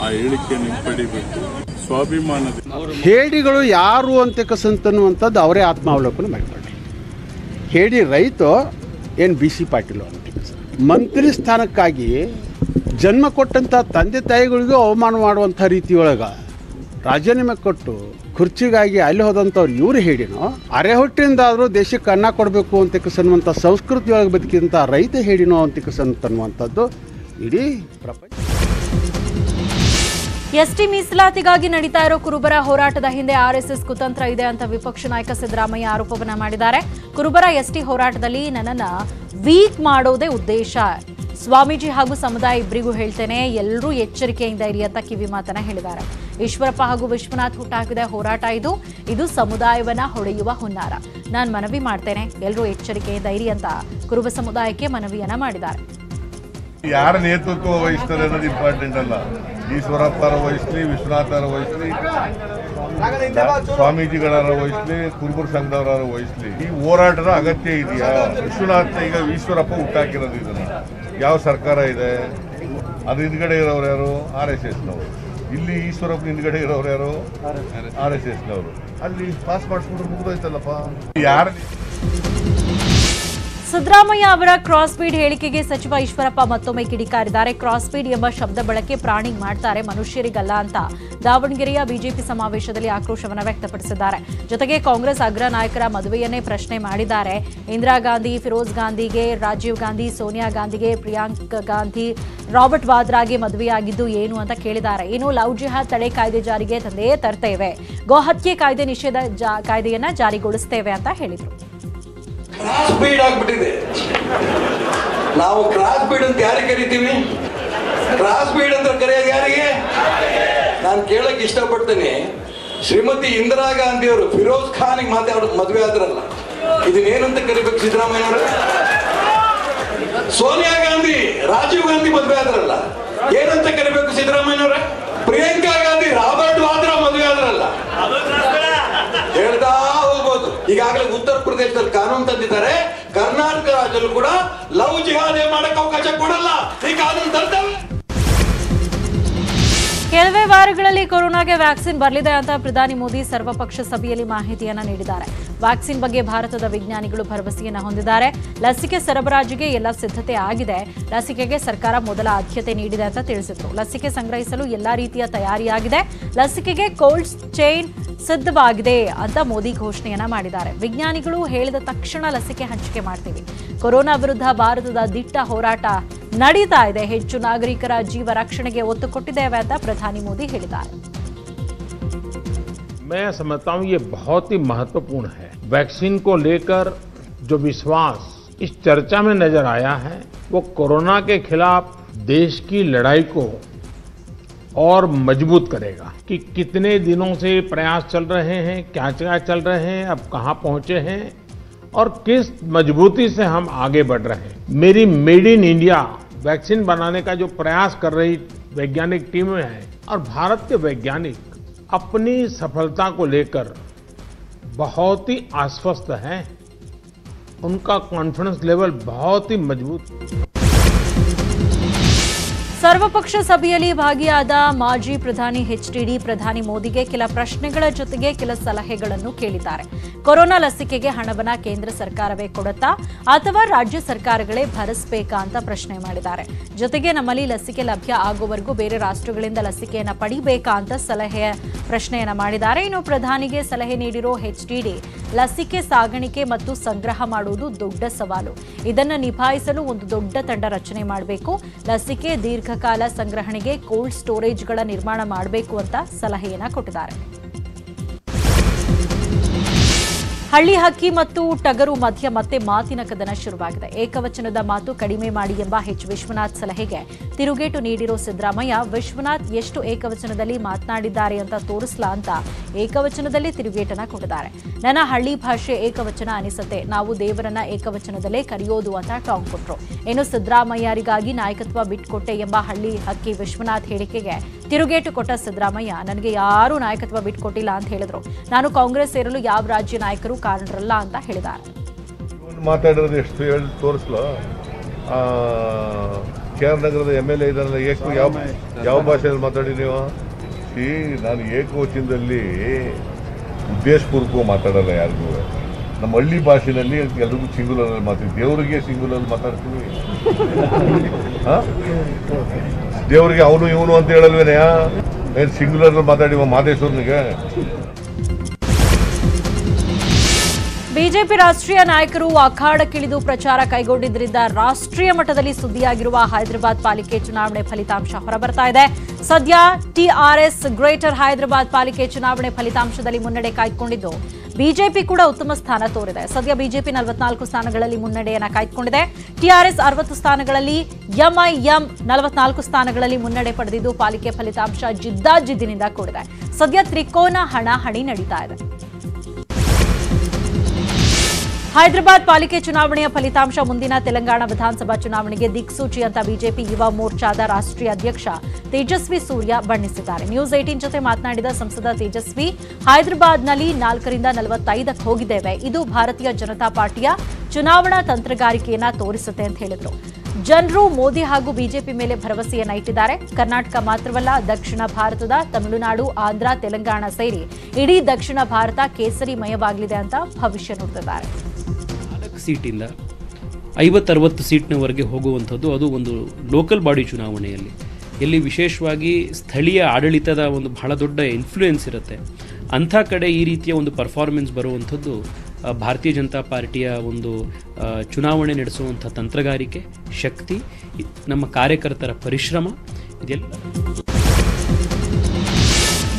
ಆ ಹೇಳಿಕೆಯನ್ನು ಹಿಂಪಡಿಬೇಕು. ಸ್ವಾಭಿಮಾನದಿಂದ ಹೇಡಿಗಳು ಯಾರು ಅಂತಕ್ಕಂಥದ್ದು ಅವರೇ ಆತ್ಮಾವಲೋಕನ ಮಾಡಿಕೊಳ್ಳಿ. ಹೇಡಿ ರೈತ ಏನು ಬಿಸಿ ಪಾಟೀಲ್ ಅಂತ ಮಂತ್ರಿ ಸ್ಥಾನಕ್ಕಾಗಿ ಜನ್ಮ ಕೊಟ್ಟಂಥ ತಂದೆ ತಾಯಿಗಳಿಗೂ ಅವಮಾನ ಮಾಡುವಂಥ ರೀತಿಯೊಳಗೆ ರಾಜೀನಾಮೆ ಕೊಟ್ಟು ಕುರ್ಚಿಗಾಗಿ ಅಲ್ಲಿ ಹೋದಂಥವ್ರು ಇವರು ಹೇಳಿನೋ, ಅರೆ ಹೊಟ್ಟಿಂದಾದರೂ ದೇಶಕ್ಕೆ ಅನ್ನ ಕೊಡಬೇಕು ಅಂತಕ್ಕಂಥ ಸಂಸ್ಕೃತಿಯೊಳಗೆ ಬದುಕಿದಂಥ ರೈತ ಹೇಳಿನೋ ಅಂತಕ್ಕಂಥದ್ದು ಇಡೀ ಪ್ರಪಂಚ. ಎಸ್ಟಿ ಮೀಸಲಾತಿಗಾಗಿ ನಡೀತಾ ಇರೋ ಕುರುಬರ ಹೋರಾಟದ ಹಿಂದೆ ಆರ್ಎಸ್ಎಸ್ ಕುತಂತ್ರ ಇದೆ ಅಂತ ವಿಪಕ್ಷ ನಾಯಕ ಸಿದ್ದರಾಮಯ್ಯ ಆರೋಪವನ್ನ ಮಾಡಿದ್ದಾರೆ. ಕುರುಬರ ಎಸ್ಟಿ ಹೋರಾಟದಲ್ಲಿ ನನ್ನನ್ನ ವೀಕ್ ಮಾಡೋದೇ ಉದ್ದೇಶ. ಸ್ವಾಮೀಜಿ ಹಾಗೂ ಸಮುದಾಯ ಇಬ್ಬರಿಗೂ ಹೇಳ್ತೇನೆ, ಎಲ್ಲರೂ ಎಚ್ಚರಿಕೆಯಿಂದ ಇರಿ ಅಂತ ಕಿವಿ ಮಾತನ್ನ ಹೇಳಿದ್ದಾರೆ. ಈಶ್ವರಪ್ಪ ಹಾಗೂ ವಿಶ್ವನಾಥ್ ಹುಟ್ಟಾಕಿದ ಹೋರಾಟ ಇದು ಸಮುದಾಯವನ್ನ ಹೊಡೆಯುವ ಹುನ್ನಾರ. ನಾನು ಮನವಿ ಮಾಡ್ತೇನೆ, ಎಲ್ಲರೂ ಎಚ್ಚರಿಕೆಯಿಂದ ಇರಿ ಅಂತ ಕುರುಬ ಸಮುದಾಯಕ್ಕೆ ಮನವಿಯನ್ನ ಮಾಡಿದ್ದಾರೆ. ಯಾರ ನೇತೃತ್ವ ವಹಿಸ್ತಾರೆ ಅನ್ನೋದು ಇಂಪಾರ್ಟೆಂಟ್ ಅಲ್ಲ. ಈಶ್ವರಪ್ಪರ ವಹಿಸ್ಲಿ, ವಿಶ್ವನಾಥರ ವಹಿಸ್ಲಿ, ಸ್ವಾಮೀಜಿಗಳಾರ ವಹಿಸ್ಲಿ, ಕುರುಬರ ಸಂಘದವರ ವಹಿಸ್ಲಿ, ಈ ಹೋರಾಟದ ಅಗತ್ಯ ಇದೆಯಾ? ವಿಶ್ವನಾಥ ಈಗ ಈಶ್ವರಪ್ಪ ಹುಟ್ಟಾಕಿರೋದು ಇದನ್ನ. ಯಾವ ಸರ್ಕಾರ ಇದೆ? ಅದು ಹಿಂದ್ಗಡೆ ಇರೋರು ಯಾರು? RSSನವರು. ಇಲ್ಲಿ ಈಶ್ವರಪ್ಪ ಹಿಂದ್ಗಡೆ ಇರೋರು ಯಾರು? RSSನವರು. ಅಲ್ಲಿ ಪಾಸ್ ಮಾಡಿಸ್ಬಿಟ್ರೆ ಮುಗಿದೋಯ್ತಲ್ಲಪ್ಪ. ಯಾರು ಸಿದ್ದರಾಮಯ್ಯ ಅವರ ಕ್ರಾಸ್ ಬೀಡ್ ಹೇಳಿಕೆಗೆ ಸಚಿವ ಈಶ್ವರಪ್ಪ ಮತ್ತೊಮ್ಮೆ ಕಿಡಿಕಾರಿದ್ದಾರೆ. ಕ್ರಾಸ್ ಬೀಡ್ ಎಂಬ ಶಬ್ದ ಬಳಕೆ ಪ್ರಾಣಿಗೆ ಮಾಡ್ತಾರೆ, ಮನುಷ್ಯರಿಗಲ್ಲ ಅಂತ ದಾವಣಗೆರೆಯ ಬಿಜೆಪಿ ಸಮಾವೇಶದಲ್ಲಿ ಆಕ್ರೋಶವನ್ನು ವ್ಯಕ್ತಪಡಿಸಿದ್ದಾರೆ. ಜೊತೆಗೆ ಕಾಂಗ್ರೆಸ್ ಅಗ್ರ ನಾಯಕರ ಮದುವೆಯನ್ನೇ ಪ್ರಶ್ನೆ ಮಾಡಿದ್ದಾರೆ. ಇಂದಿರಾ ಗಾಂಧಿ, ಫಿರೋಜ್ ಗಾಂಧಿಗೆ, ರಾಜೀವ್ ಗಾಂಧಿ, ಸೋನಿಯಾ ಗಾಂಧಿಗೆ, ಪ್ರಿಯಾಂಕ್ ಗಾಂಧಿ, ರಾಬರ್ಟ್ ವಾದ್ರಾಗೆ ಮದುವೆಯಾಗಿದ್ದು ಏನು ಅಂತ ಕೇಳಿದ್ದಾರೆ. ಇನ್ನು ಲವ್ ಜಿಹಾದ್ ತಡೆ ಕಾಯ್ದೆ ಜಾರಿಗೆ ತಂದೇ ತರ್ತೇವೆ, ಗೋಹತ್ಯೆ ಕಾಯ್ದೆ ನಿಷೇಧ ಕಾಯ್ದೆಯನ್ನ ಜಾರಿಗೊಳಿಸ್ತೇವೆ ಅಂತ ಹೇಳಿದರು. ಕ್ರಾಸ್ ಬೀಡ್ ಆಗ್ಬಿಟ್ಟಿದೆ. ನಾವು ಕ್ರಾಸ್ ಬೀಡ್ ಅಂತ ಯಾರಿಗೆ ಕರಿತೀವಿ? ಕ್ರಾಸ್ ಬೀಡ್ ಅಂತ ಕರೆಯೋದು ಯಾರಿಗೆ? ನಾನು ಕೇಳಕ್ ಇಷ್ಟಪಡ್ತೇನೆ, ಶ್ರೀಮತಿ ಇಂದಿರಾ ಗಾಂಧಿ ಅವರು ಫಿರೋಜ್ ಖಾನ್ ಮದುವೆ ಆದ್ರಲ್ಲ, ಇದನ್ನೇನಂತ ಕರಿಬೇಕು ಸಿದ್ದರಾಮಯ್ಯವರು? ಸೋನಿಯಾ ಗಾಂಧಿ, ರಾಜೀವ್ ಗಾಂಧಿ ಮದುವೆ ಆದ್ರಲ್ಲ, ಏನಂತ ಕರಿಬೇಕು ಸಿದ್ದರಾಮಯ್ಯವ್ರ? ಪ್ರಿಯಾಂಕಾ ಗಾಂಧಿ, ರಾಬರ್ಟ್ ವಾದ್ರಾ ಮದುವೆ ಆದ್ರಲ್ಲ, ಹೇಳ್ತಾ ಹೋಗ್ಬೋದು. ಈಗಾಗಲೇ ಉತ್ತರ ಪ್ರದೇಶದಲ್ಲಿ ಕಾನೂನು ತಂದಿದ್ದಾರೆ, ಕರ್ನಾಟಕ ರಾಜ್ಯದಲ್ಲೂ ಕೂಡ ಲವ್ ಜಿಹಾದ್ ಮಾಡಕ್ಕೆ ಅವಕಾಶ ಕೊಡಲ್ಲ, ಈ ಕಾನೂನು ತರ್ತೇವೆ. ಕೆಲವೇ ವಾರಗಳಲ್ಲಿ ಕೊರೋನಾಗೆ ವ್ಯಾಕ್ಸಿನ್ ಬರಲಿದೆ ಅಂತ ಪ್ರಧಾನಿ ಮೋದಿ ಸರ್ವಪಕ್ಷ ಸಭೆಯಲ್ಲಿ ಮಾಹಿತಿಯನ್ನ ನೀಡಿದ್ದಾರೆ. ವ್ಯಾಕ್ಸಿನ್ ಬಗ್ಗೆ ಭಾರತದ ವಿಜ್ಞಾನಿಗಳು ಭರವಸೆಯನ್ನ ಹೊಂದಿದ್ದಾರೆ. ಲಸಿಕೆ ಸರಬರಾಜಿಗೆ ಎಲ್ಲ ಸಿದ್ಧತೆ ಆಗಿದೆ. ಲಸಿಕೆಗೆ ಸರ್ಕಾರ ಮೊದಲ ಆದ್ಯತೆ ನೀಡಿದೆ ಅಂತ ತಿಳಿಸಿದ್ರು. ಲಸಿಕೆ ಸಂಗ್ರಹಿಸಲು ಎಲ್ಲಾ ರೀತಿಯ ತಯಾರಿಯಾಗಿದೆ. ಲಸಿಕೆಗೆ ಕೋಲ್ಡ್ ಚೈನ್ ಸಿದ್ಧವಾಗಿದೆ ಅಂತ ಮೋದಿ ಘೋಷಣೆಯನ್ನ ಮಾಡಿದ್ದಾರೆ. ವಿಜ್ಞಾನಿಗಳು ಹೇಳಿದ ತಕ್ಷಣ ಲಸಿಕೆ ಹಂಚಿಕೆ ಮಾಡ್ತೀವಿ. ಕೊರೋನಾ ವಿರುದ್ಧ ಭಾರತದ ದಿಟ್ಟ ಹೋರಾಟ ನಡೀತಾ ಇದೆ. ಹೆಚ್ಚು ನಾಗರಿಕರ ಜೀವ ರಕ್ಷಣೆಗೆ ಒತ್ತು ಕೊಟ್ಟಿದ್ದೇವೆ ಅಂತ ಪ್ರಧಾನಿ ಮೋದಿ ಹೇಳಿದ್ದಾರೆ. मैं समझता हूं ये बहुत ही महत्वपूर्ण है। वैक्सीन को लेकर जो विश्वास इस चर्चा में नजर आया है वो कोरोना के खिलाफ देश की लड़ाई को और मजबूत करेगा कि कितने दिनों से प्रयास चल रहे हैं, क्या क्या चल रहे हैं, अब कहां पहुंचे हैं और किस मजबूती से हम आगे बढ़ रहे हैं। मेरी मेड इन इंडिया वैक्सीन बनाने का जो प्रयास कर रही वैज्ञानिक टीमें हैं और भारत के वैज्ञानिक अपनी सफलता को लेकर बहुत ही आश्वस्त हैं। उनका कॉन्फिडेंस लेवल बहुत ही मजबूत। ಸರ್ವಪಕ್ಷ ಸಭೆಯಲ್ಲಿ ಭಾಗಿಯಾದ ಮಾಜಿ ಪ್ರಧಾನಿ ಎಚ್ಡಿಡಿ ಪ್ರಧಾನಿ ಮೋದಿಗೆ ಕೆಲ ಪ್ರಶ್ನೆಗಳ ಜೊತೆಗೆ ಕೆಲ ಸಲಹೆಗಳನ್ನು ಕೇಳಿದ್ದಾರೆ. ಕೊರೋನಾ ಲಸಿಕೆಗೆ ಹಣವನ್ನ ಕೇಂದ್ರ ಸರ್ಕಾರವೇ ಕೊಡುತ್ತಾ ಅಥವಾ ರಾಜ್ಯ ಸರ್ಕಾರಗಳೇ ಭರಿಸಬೇಕಾ ಅಂತ ಪ್ರಶ್ನೆ ಮಾಡಿದ್ದಾರೆ. ಜೊತೆಗೆ ನಮ್ಮಲ್ಲಿ ಲಸಿಕೆ ಲಭ್ಯ ಆಗುವವರೆಗೂ ಬೇರೆ ರಾಷ್ಟ್ರಗಳಿಂದ ಲಸಿಕೆಯನ್ನ ಪಡಿಬೇಕಾ ಅಂತ ಸಲಹೆಯ ಪ್ರಶ್ನೆಯನ್ನ ಮಾಡಿದ್ದಾರೆ. ಇನ್ನು ಪ್ರಧಾನಿಗೆ ಸಲಹೆ ನೀಡಿರೋ ಎಚ್ಡಿಡಿ ಲಸಿಕೆ ಸಾಗಾಣಿಕೆ ಮತ್ತು ಸಂಗ್ರಹ ಮಾಡುವುದು ದೊಡ್ಡ ಸವಾಲು. ಇದನ್ನು ನಿಭಾಯಿಸಲು ಒಂದು ದೊಡ್ಡ ತಂಡ ರಚನೆ ಮಾಡಬೇಕು. ಲಸಿಕೆ ದೀರ್ಘಕಾಲ ಸಂಗ್ರಹಣೆಗೆ ಕೋಲ್ಡ್ ಸ್ಟೋರೇಜ್ಗಳ ನಿರ್ಮಾಣ ಮಾಡಬೇಕು ಅಂತ ಸಲಹೆಯನ್ನ ಕೊಟ್ಟಿದ್ದಾರೆ. ಹಳ್ಳಿ ಹಕ್ಕಿ ಮತ್ತು ಟಗರು ಮಧ್ಯ ಮತ್ತೆ ಮಾತಿನ ಕದನ ಶುರುವಾಗಿದೆ. ಏಕವಚನದ ಮಾತು ಕಡಿಮೆ ಮಾಡಿ ಎಂಬ ವಿಶ್ವನಾಥ್ ಸಲಹೆಗೆ ತಿರುಗೇಟು ನೀಡಿರೋ ಸಿದ್ದರಾಮಯ್ಯ, ವಿಶ್ವನಾಥ್ ಎಷ್ಟು ಏಕವಚನದಲ್ಲಿ ಮಾತನಾಡಿದ್ದಾರೆ ಅಂತ ತೋರಿಸ್ಲಾ ಅಂತ ಏಕವಚನದಲ್ಲಿ ತಿರುಗೇಟನ್ನ ಕೊಟ್ಟಿದ್ದಾರೆ. ನನ್ನ ಹಳ್ಳಿ ಭಾಷೆ ಏಕವಚನ ಅನಿಸುತ್ತೆ, ನಾವು ದೇವರನ್ನ ಏಕವಚನದಲ್ಲೇ ಕರೆಯೋದು ಅಂತ ಟಾಂಗ್ ಕೊಟ್ರು. ಇನ್ನು ಸಿದ್ದರಾಮಯ್ಯರಿಗಾಗಿ ನಾಯಕತ್ವ ಬಿಟ್ಕೊಟ್ಟೆ ಎಂಬ ಹಳ್ಳಿ ಹಕ್ಕಿ ವಿಶ್ವನಾಥ್ ಹೇಳಿಕೆಗೆ ತಿರುಗೇಟು ಕೊಟ್ಟ ಸಿದ್ದರಾಮಯ್ಯ, ನನಗೆ ಯಾರೂ ನಾಯಕತ್ವ ಬಿಟ್ಕೊಟ್ಟಿಲ್ಲ ಅಂತ ಹೇಳಿದ್ರು. ನಾನು ಕಾಂಗ್ರೆಸ್ ಸೇರಲು ಯಾವ ರಾಜ್ಯ ನಾಯಕರು ಕಾರಣರಲ್ಲ ಅಂತ ಹೇಳಿದ್ದಾರೆ. ಮಾತಾಡಿರೋದು ಎಷ್ಟು ಹೇಳಿ ತೋರಿಸ್ಲ. KR ನಗರದ MLA ಇದನ್ನೆಲ್ಲ ಯಾವ ಭಾಷೆಯಲ್ಲಿ ಮಾತಾಡಿ ನೀವು? ನಾನು ಏಕವಚನದಲ್ಲಿ ಉದ್ದೇಶಪೂರ್ವಕ ಮಾತಾಡಲ್ಲ ಯಾರಿಗೂ. ನಮ್ಮ ಹಳ್ಳಿ ಭಾಷೆಯಲ್ಲಿ ಎಲ್ರಿಗೂ ಸಿಂಗುಲರಲ್ಲಿ ಮಾತಾಡ್ತೀವಿ. ದೇವರಿಗೆ ಸಿಂಗುಲಲ್ಲಿ ಮಾತಾಡ್ತೀವಿ. ದೇವರಿಗೆ ಅವನು ಇವನು ಅಂತ ಹೇಳಲ್ವೇನೆ? ಏನು ಸಿಂಗುಲರ್ ಮಾತಾಡಿವ ಮಾದೇಶ್ವರನಿಗೆ? ಬಿಜೆಪಿ ರಾಷ್ಟ್ರೀಯ ನಾಯಕರು ಅಖಾಡಕ್ಕಿಳಿದು ಪ್ರಚಾರ ಕೈಗೊಂಡಿದ್ದರಿಂದ ರಾಷ್ಟ್ರೀಯ ಮಟ್ಟದಲ್ಲಿ ಸುದ್ದಿಯಾಗಿರುವ ಹೈದರಾಬಾದ್ ಪಾಲಿಕೆ ಚುನಾವಣೆ ಫಲಿತಾಂಶ ಹೊರಬರ್ತಾ ಇದೆ. ಸದ್ಯ TRS ಗ್ರೇಟರ್ ಹೈದರಾಬಾದ್ ಪಾಲಿಕೆ ಚುನಾವಣೆ ಫಲಿತಾಂಶದಲ್ಲಿ ಮುನ್ನಡೆ ಕಾಯ್ದುಕೊಂಡಿದ್ದು ಬಿಜೆಪಿ ಕೂಡ ಉತ್ತಮ ಸ್ಥಾನ ತೋರಿದೆ. ಸದ್ಯ ಬಿಜೆಪಿ 44 ಸ್ಥಾನಗಳಲ್ಲಿ ಮುನ್ನಡೆಯನ್ನ ಕಾಯ್ದುಕೊಂಡಿದೆ. TRS 60 ಸ್ಥಾನಗಳಲ್ಲಿ, MIM 44 ಸ್ಥಾನಗಳಲ್ಲಿ ಮುನ್ನಡೆ ಪಡೆದಿದ್ದು ಪಾಲಿಕೆ ಫಲಿತಾಂಶ ಜಿದ್ದಾಜಿದ್ದಿನಿಂದ ಕೂಡಿದೆ. ಸದ್ಯ ತ್ರಿಕೋನ ಹಣಾಹಣಿ ನಡೀತಾ ಇದೆ. ಹೈದರಾಬಾದ್ ಪಾಲಿಕೆ ಚುನಾವಣೆಯ ಫಲಿತಾಂಶ ಮುಂದಿನ ತೆಲಂಗಾಣ ವಿಧಾನಸಭಾ ಚುನಾವಣೆಗೆ ದಿಕ್ಸೂಚಿ ಅಂತ ಬಿಜೆಪಿ ಯುವ ಮೋರ್ಚಾದ ರಾಷ್ಟ್ರೀಯ ಅಧ್ಯಕ್ಷ ತೇಜಸ್ವಿ ಸೂರ್ಯ ಬಣ್ಣಿಸಿದ್ದಾರೆ. ನ್ಯೂಸ್ 18 ಜೊತೆ ಮಾತನಾಡಿದ ಸಂಸದ ತೇಜಸ್ವಿ, ಹೈದರಾಬಾದ್ನಲ್ಲಿ 4ರಿಂದ 45ಕ್ಕೆ ಹೋಗಿದ್ದೇವೆ. ಇದು ಭಾರತೀಯ ಜನತಾ ಪಾರ್ಟಿಯ ಚುನಾವಣಾ ತಂತ್ರಗಾರಿಕೆಯನ್ನ ತೋರಿಸುತ್ತೆ ಅಂತ ಹೇಳಿದರು. ಜನರು ಮೋದಿ ಹಾಗೂ ಬಿಜೆಪಿ ಮೇಲೆ ಭರವಸೆಯನ್ನ ಇಟ್ಟಿದ್ದಾರೆ. ಕರ್ನಾಟಕ ಮಾತ್ರವಲ್ಲ, ದಕ್ಷಿಣ ಭಾರತದ ತಮಿಳುನಾಡು, ಆಂಧ್ರ, ತೆಲಂಗಾಣ ಸೇರಿ ಇಡೀ ದಕ್ಷಿಣ ಭಾರತ ಕೇಸರಿಮಯವಾಗಲಿದೆ ಅಂತ ಭವಿಷ್ಯ ನುಡಿದಿದ್ದಾರೆ. 4 ಸೀಟಿಂದ 50-60 ಸೀಟ್ನವರೆಗೆ ಹೋಗುವಂಥದ್ದು, ಅದು ಒಂದು ಲೋಕಲ್ ಬಾಡಿ ಚುನಾವಣೆಯಲ್ಲಿ ಎಲ್ಲಿ ವಿಶೇಷವಾಗಿ ಸ್ಥಳೀಯ ಆಡಳಿತದ ಒಂದು ಬಹಳ ದೊಡ್ಡ ಇನ್ಫ್ಲೂಯೆನ್ಸ್ ಇರುತ್ತೆ. ಅಂಥ ಕಡೆ ಈ ರೀತಿಯ ಒಂದು ಪರ್ಫಾರ್ಮೆನ್ಸ್ ಬರುವಂಥದ್ದು ಭಾರತೀಯ ಜನತಾ ಪಾರ್ಟಿಯ ಒಂದು ಚುನಾವಣೆ ನಡೆಸುವಂಥ ತಂತ್ರಗಾರಿಕೆ, ಶಕ್ತಿ, ನಮ್ಮ ಕಾರ್ಯಕರ್ತರ ಪರಿಶ್ರಮ ಇದೆಲ್ಲ.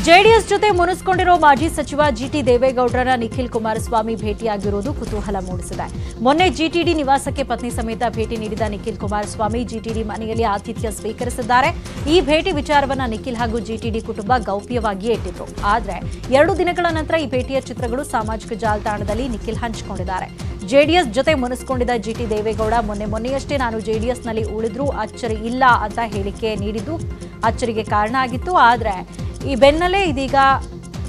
ಜೆಡಿಎಸ್ ಜೊತೆ ಮುನಿಸಿಕೊಂಡಿರೋ ಮಾಜಿ ಸಚಿವ ಜಿಟಿ ದೇವೇಗೌಡರನ್ನ ನಿಖಿಲ್ ಕುಮಾರಸ್ವಾಮಿ ಭೇಟಿಯಾಗಿರುವುದು ಕುತೂಹಲ ಮೂಡಿಸಿದೆ. ಮೊನ್ನೆ ಜಿಟಿಡಿ ನಿವಾಸಕ್ಕೆ ಪತ್ನಿ ಸಮೇತ ಭೇಟಿ ನೀಡಿದ ನಿಖಿಲ್ ಕುಮಾರಸ್ವಾಮಿ ಜಿಟಿಡಿ ಮನೆಯಲ್ಲಿ ಆತಿಥ್ಯ ಸ್ವೀಕರಿಸಿದ್ದಾರೆ. ಈ ಭೇಟಿ ವಿಚಾರವನ್ನ ನಿಖಿಲ್ ಹಾಗೂ ಜಿಟಿಡಿ ಕುಟುಂಬ ಗೌಪ್ಯವಾಗಿಯೇ ಇಟ್ಟಿದ್ರು. ಆದರೆ 2 ದಿನಗಳ ನಂತರ ಈ ಭೇಟಿಯ ಚಿತ್ರಗಳು ಸಾಮಾಜಿಕ ಜಾಲತಾಣದಲ್ಲಿ ನಿಖಿಲ್ ಹಂಚಿಕೊಂಡಿದ್ದಾರೆ. ಜೆಡಿಎಸ್ ಜೊತೆ ಮುನಿಸಿಕೊಂಡಿದ್ದ ಜಿಟಿ ದೇವೇಗೌಡ ಮೊನ್ನೆಯಷ್ಟೇ ನಾನು ಜೆಡಿಎಸ್ನಲ್ಲಿ ಉಳಿದ್ರೂ ಅಚ್ಚರಿ ಇಲ್ಲ ಅಂತ ಹೇಳಿಕೆ ನೀಡಿದ್ದು ಅಚ್ಚರಿಗೆ ಕಾರಣ ಆಗಿತ್ತು. ಆದರೆ ಈ ಬೆನ್ನಲ್ಲೇ ಇದೀಗ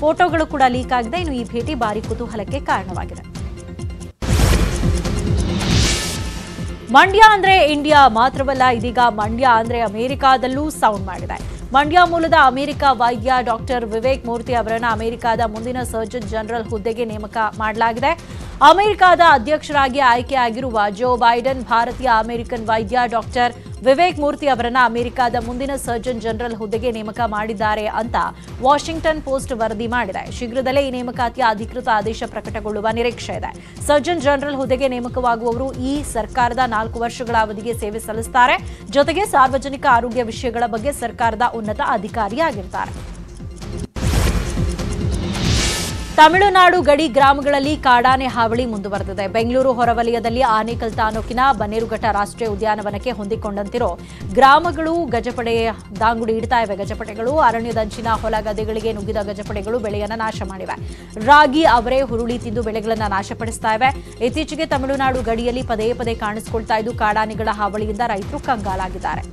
ಫೋಟೋಗಳು ಕೂಡ ಲೀಕ್ ಆಗಿದೆ. ಇನ್ನು ಈ ಭೇಟಿ ಭಾರಿ ಕುತೂಹಲಕ್ಕೆ ಕಾರಣವಾಗಿದೆ. ಮಂಡ್ಯ ಅಂದ್ರೆ ಇಂಡಿಯಾ ಮಾತ್ರವಲ್ಲ, ಇದೀಗ ಮಂಡ್ಯ ಅಂದ್ರೆ ಅಮೆರಿಕಾದಲ್ಲೂ ಸೌಂಡ್ ಮಾಡಿದೆ. ಮಂಡ್ಯ ಮೂಲದ ಅಮೆರಿಕ ವೈದ್ಯ ಡಾಕ್ಟರ್ ವಿವೇಕ್ ಮೂರ್ತಿ ಅವರನ್ನು ಅಮೆರಿಕದ ಮುಂದಿನ ಸರ್ಜನ್ ಜನರಲ್ ಹುದ್ದೆಗೆ ನೇಮಕ ಮಾಡಲಾಗಿದೆ. ಅಮೆರಿಕದ ಅಧ್ಯಕ್ಷರಾಗಿ ಆಯ್ಕೆಯಾಗಿರುವ ಜೋ ಬೈಡನ್ ಭಾರತೀಯ ಅಮೆರಿಕನ್ ವೈದ್ಯ ಡಾಕ್ಟರ್ ವಿವೇಕ್ ಮೂರ್ತಿ ಅವರನ್ನು ಅಮೆರಿಕದ ಮುಂದಿನ ಸರ್ಜನ್ ಜನರಲ್ ಹುದ್ದೆಗೆ ನೇಮಕ ಮಾಡಿದ್ದಾರೆ ಅಂತ ವಾಷಿಂಗ್ಟನ್ ಪೋಸ್ಟ್ ವರದಿ ಮಾಡಿದೆ. ಶೀಘ್ರದಲ್ಲೇ ಈ ನೇಮಕಾತಿಯ ಅಧಿಕೃತ ಆದೇಶ ಪ್ರಕಟಗೊಳ್ಳುವ ನಿರೀಕ್ಷೆ ಇದೆ. ಸರ್ಜನ್ ಜನರಲ್ ಹುದ್ದೆಗೆ ನೇಮಕವಾಗುವವರು ಈ ಸರ್ಕಾರದ 4 ವರ್ಷಗಳ ಅವಧಿಗೆ ಸೇವೆ ಸಲ್ಲಿಸುತ್ತಾರೆ. ಜೊತೆಗೆ ಸಾರ್ವಜನಿಕ ಆರೋಗ್ಯ ವಿಷಯಗಳ ಬಗ್ಗೆ ಸರ್ಕಾರದ ಉನ್ನತ ಅಧಿಕಾರಿಯಾಗಿರ್ತಾರೆ. ತಮಿಳುನಾಡು ಗಡಿ ಗ್ರಾಮಗಳಲ್ಲಿ ಕಾಡಾನೆ ಹಾವಳಿ ಮುಂದುವರೆದಿದೆ. ಬೆಂಗಳೂರು ಹೊರವಲಯದಲ್ಲಿ ಆನೇಕಲ್ ತಾಲೂಕಿನ ಬನ್ನೇರುಘಟ್ಟ ರಾಷ್ಟ್ರೀಯ ಉದ್ಯಾನವನಕ್ಕೆ ಹೊಂದಿಕೊಂಡಂತಿರೋ ಗ್ರಾಮಗಳು ಗಜಪಡೆ ದಾಂಗುಡಿ ಇಡ್ತಾ ಇವೆ. ಗಜಪಡೆಗಳು ಅರಣ್ಯದಂಚಿನ ಹೊಲ ಗದ್ದೆಗಳಿಗೆ ನುಗ್ಗಿದ ಗಜಪಡೆಗಳು ಬೆಳೆಯನ್ನು ನಾಶ ಮಾಡಿವೆ. ರಾಗಿ, ಅವರೆ, ಹುರುಳಿ ತಿಂದು ಬೆಳೆಗಳನ್ನು ನಾಶಪಡಿಸ್ತಾ ಇವೆ. ಇತ್ತೀಚೆಗೆ ತಮಿಳುನಾಡು ಗಡಿಯಲ್ಲಿ ಪದೇ ಪದೇ ಕಾಣಿಸಿಕೊಳ್ತಾ ಇದ್ದು ಕಾಡಾನೆಗಳ ಹಾವಳಿಯಿಂದ ರೈತರು ಕಂಗಾಲಾಗಿದ್ದಾರೆ.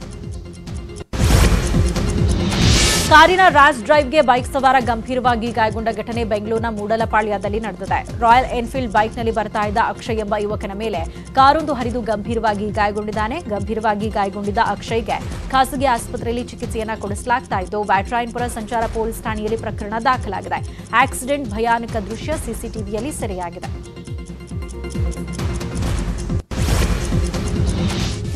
ಕಾರಿನ ರ್ಯಾಶ್ ಡ್ರೈವ್ಗೆ ಬೈಕ್ ಸವಾರ ಗಂಭೀರವಾಗಿ ಗಾಯಗೊಂಡ ಘಟನೆ ಬೆಂಗಳೂರಿನ ಮೂಡಲಪಾಳ್ಯದಲ್ಲಿ ನಡೆದಿದೆ. ರಾಯಲ್ ಎನ್ಫೀಲ್ಡ್ ಬೈಕ್ನಲ್ಲಿ ಬರ್ತಾ ಇದ್ದ ಅಕ್ಷಯ್ ಎಂಬ ಯುವಕನ ಮೇಲೆ ಕಾರೊಂದು ಹರಿದು ಗಂಭೀರವಾಗಿ ಗಾಯಗೊಂಡಿದ್ದಾನೆ. ಗಂಭೀರವಾಗಿ ಗಾಯಗೊಂಡಿದ್ದ ಅಕ್ಷಯ್ಗೆ ಖಾಸಗಿ ಆಸ್ಪತ್ರೆಯಲ್ಲಿ ಚಿಕಿತ್ಸೆಯನ್ನ ಕೊಡಿಸಲಾಗ್ತಾ ಇದ್ದು ವ್ಯಾಟ್ರಾಯನ್ಪುರ ಸಂಚಾರ ಪೊಲೀಸ್ ಠಾಣೆಯಲ್ಲಿ ಪ್ರಕರಣ ದಾಖಲಾಗಿದೆ. ಆಕ್ಸಿಡೆಂಟ್ ಭಯಾನಕ ದೃಶ್ಯ ಸಿಸಿಟಿವಿಯಲ್ಲಿ ಸೆರೆಯಾಗಿದೆ.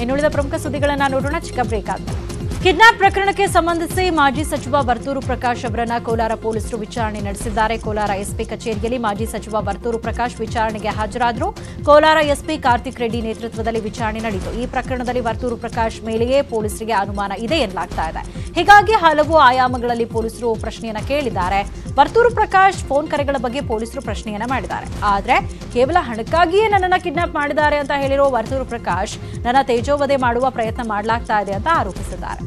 ಇನ್ನುಳಿದ ಪ್ರಮುಖ ಸುದ್ದಿಗಳನ್ನು ನೋಡೋಣ ಚಿಕ್ಕ ಬ್ರೇಕ್ ಆದ್ಮೇಲೆ. ಕಿಡ್ನಾಪ್ ಪ್ರಕರಣಕ್ಕೆ ಸಂಬಂಧಿಸಿ ಮಾಜಿ ಸಚಿವ ವರ್ತೂರು ಪ್ರಕಾಶ್ ಅವರನ್ನ ಕೋಲಾರ ಪೊಲೀಸರು ವಿಚಾರಣೆ ನಡೆಸಿದ್ದಾರೆ. ಕೋಲಾರ ಎಸ್ಪಿ ಕಚೇರಿಯಲ್ಲಿ ಮಾಜಿ ಸಚಿವ ವರ್ತೂರು ಪ್ರಕಾಶ್ ವಿಚಾರಣೆಗೆ ಹಾಜರಾದರು. ಕೋಲಾರ ಎಸ್ಪಿ ಕಾರ್ತಿಕ್ ರೆಡ್ಡಿ ನೇತೃತ್ವದಲ್ಲಿ ವಿಚಾರಣೆ ನಡೆಯಿತು. ಈ ಪ್ರಕರಣದಲ್ಲಿ ವರ್ತೂರು ಪ್ರಕಾಶ್ ಮೇಲೆಯೇ ಪೊಲೀಸರಿಗೆ ಅನುಮಾನ ಇದೆ ಎನ್ನಲಾಗ್ತಾ ಇದೆ. ಹೀಗಾಗಿ ಹಲವು ಆಯಾಮಗಳಲ್ಲಿ ಪೊಲೀಸರು ಪ್ರಶ್ನೆಯನ್ನ ಕೇಳಿದ್ದಾರೆ. ವರ್ತೂರು ಪ್ರಕಾಶ್ ಫೋನ್ ಕರೆಗಳ ಬಗ್ಗೆ ಪೊಲೀಸರು ಪ್ರಶ್ನೆಯನ್ನ ಮಾಡಿದ್ದಾರೆ. ಆದ್ರೆ ಕೇವಲ ಹಣಕ್ಕಾಗಿಯೇ ನನ್ನನ್ನು ಕಿಡ್ನಾಪ್ ಮಾಡಿದ್ದಾರೆ ಅಂತ ಹೇಳಿರೋ ವರ್ತೂರು ಪ್ರಕಾಶ್ ನನ್ನ ತೇಜೋವಧೆ ಮಾಡುವ ಪ್ರಯತ್ನ ಮಾಡಲಾಗ್ತಾ ಇದೆ ಅಂತ ಆರೋಪಿಸಿದ್ದಾರೆ.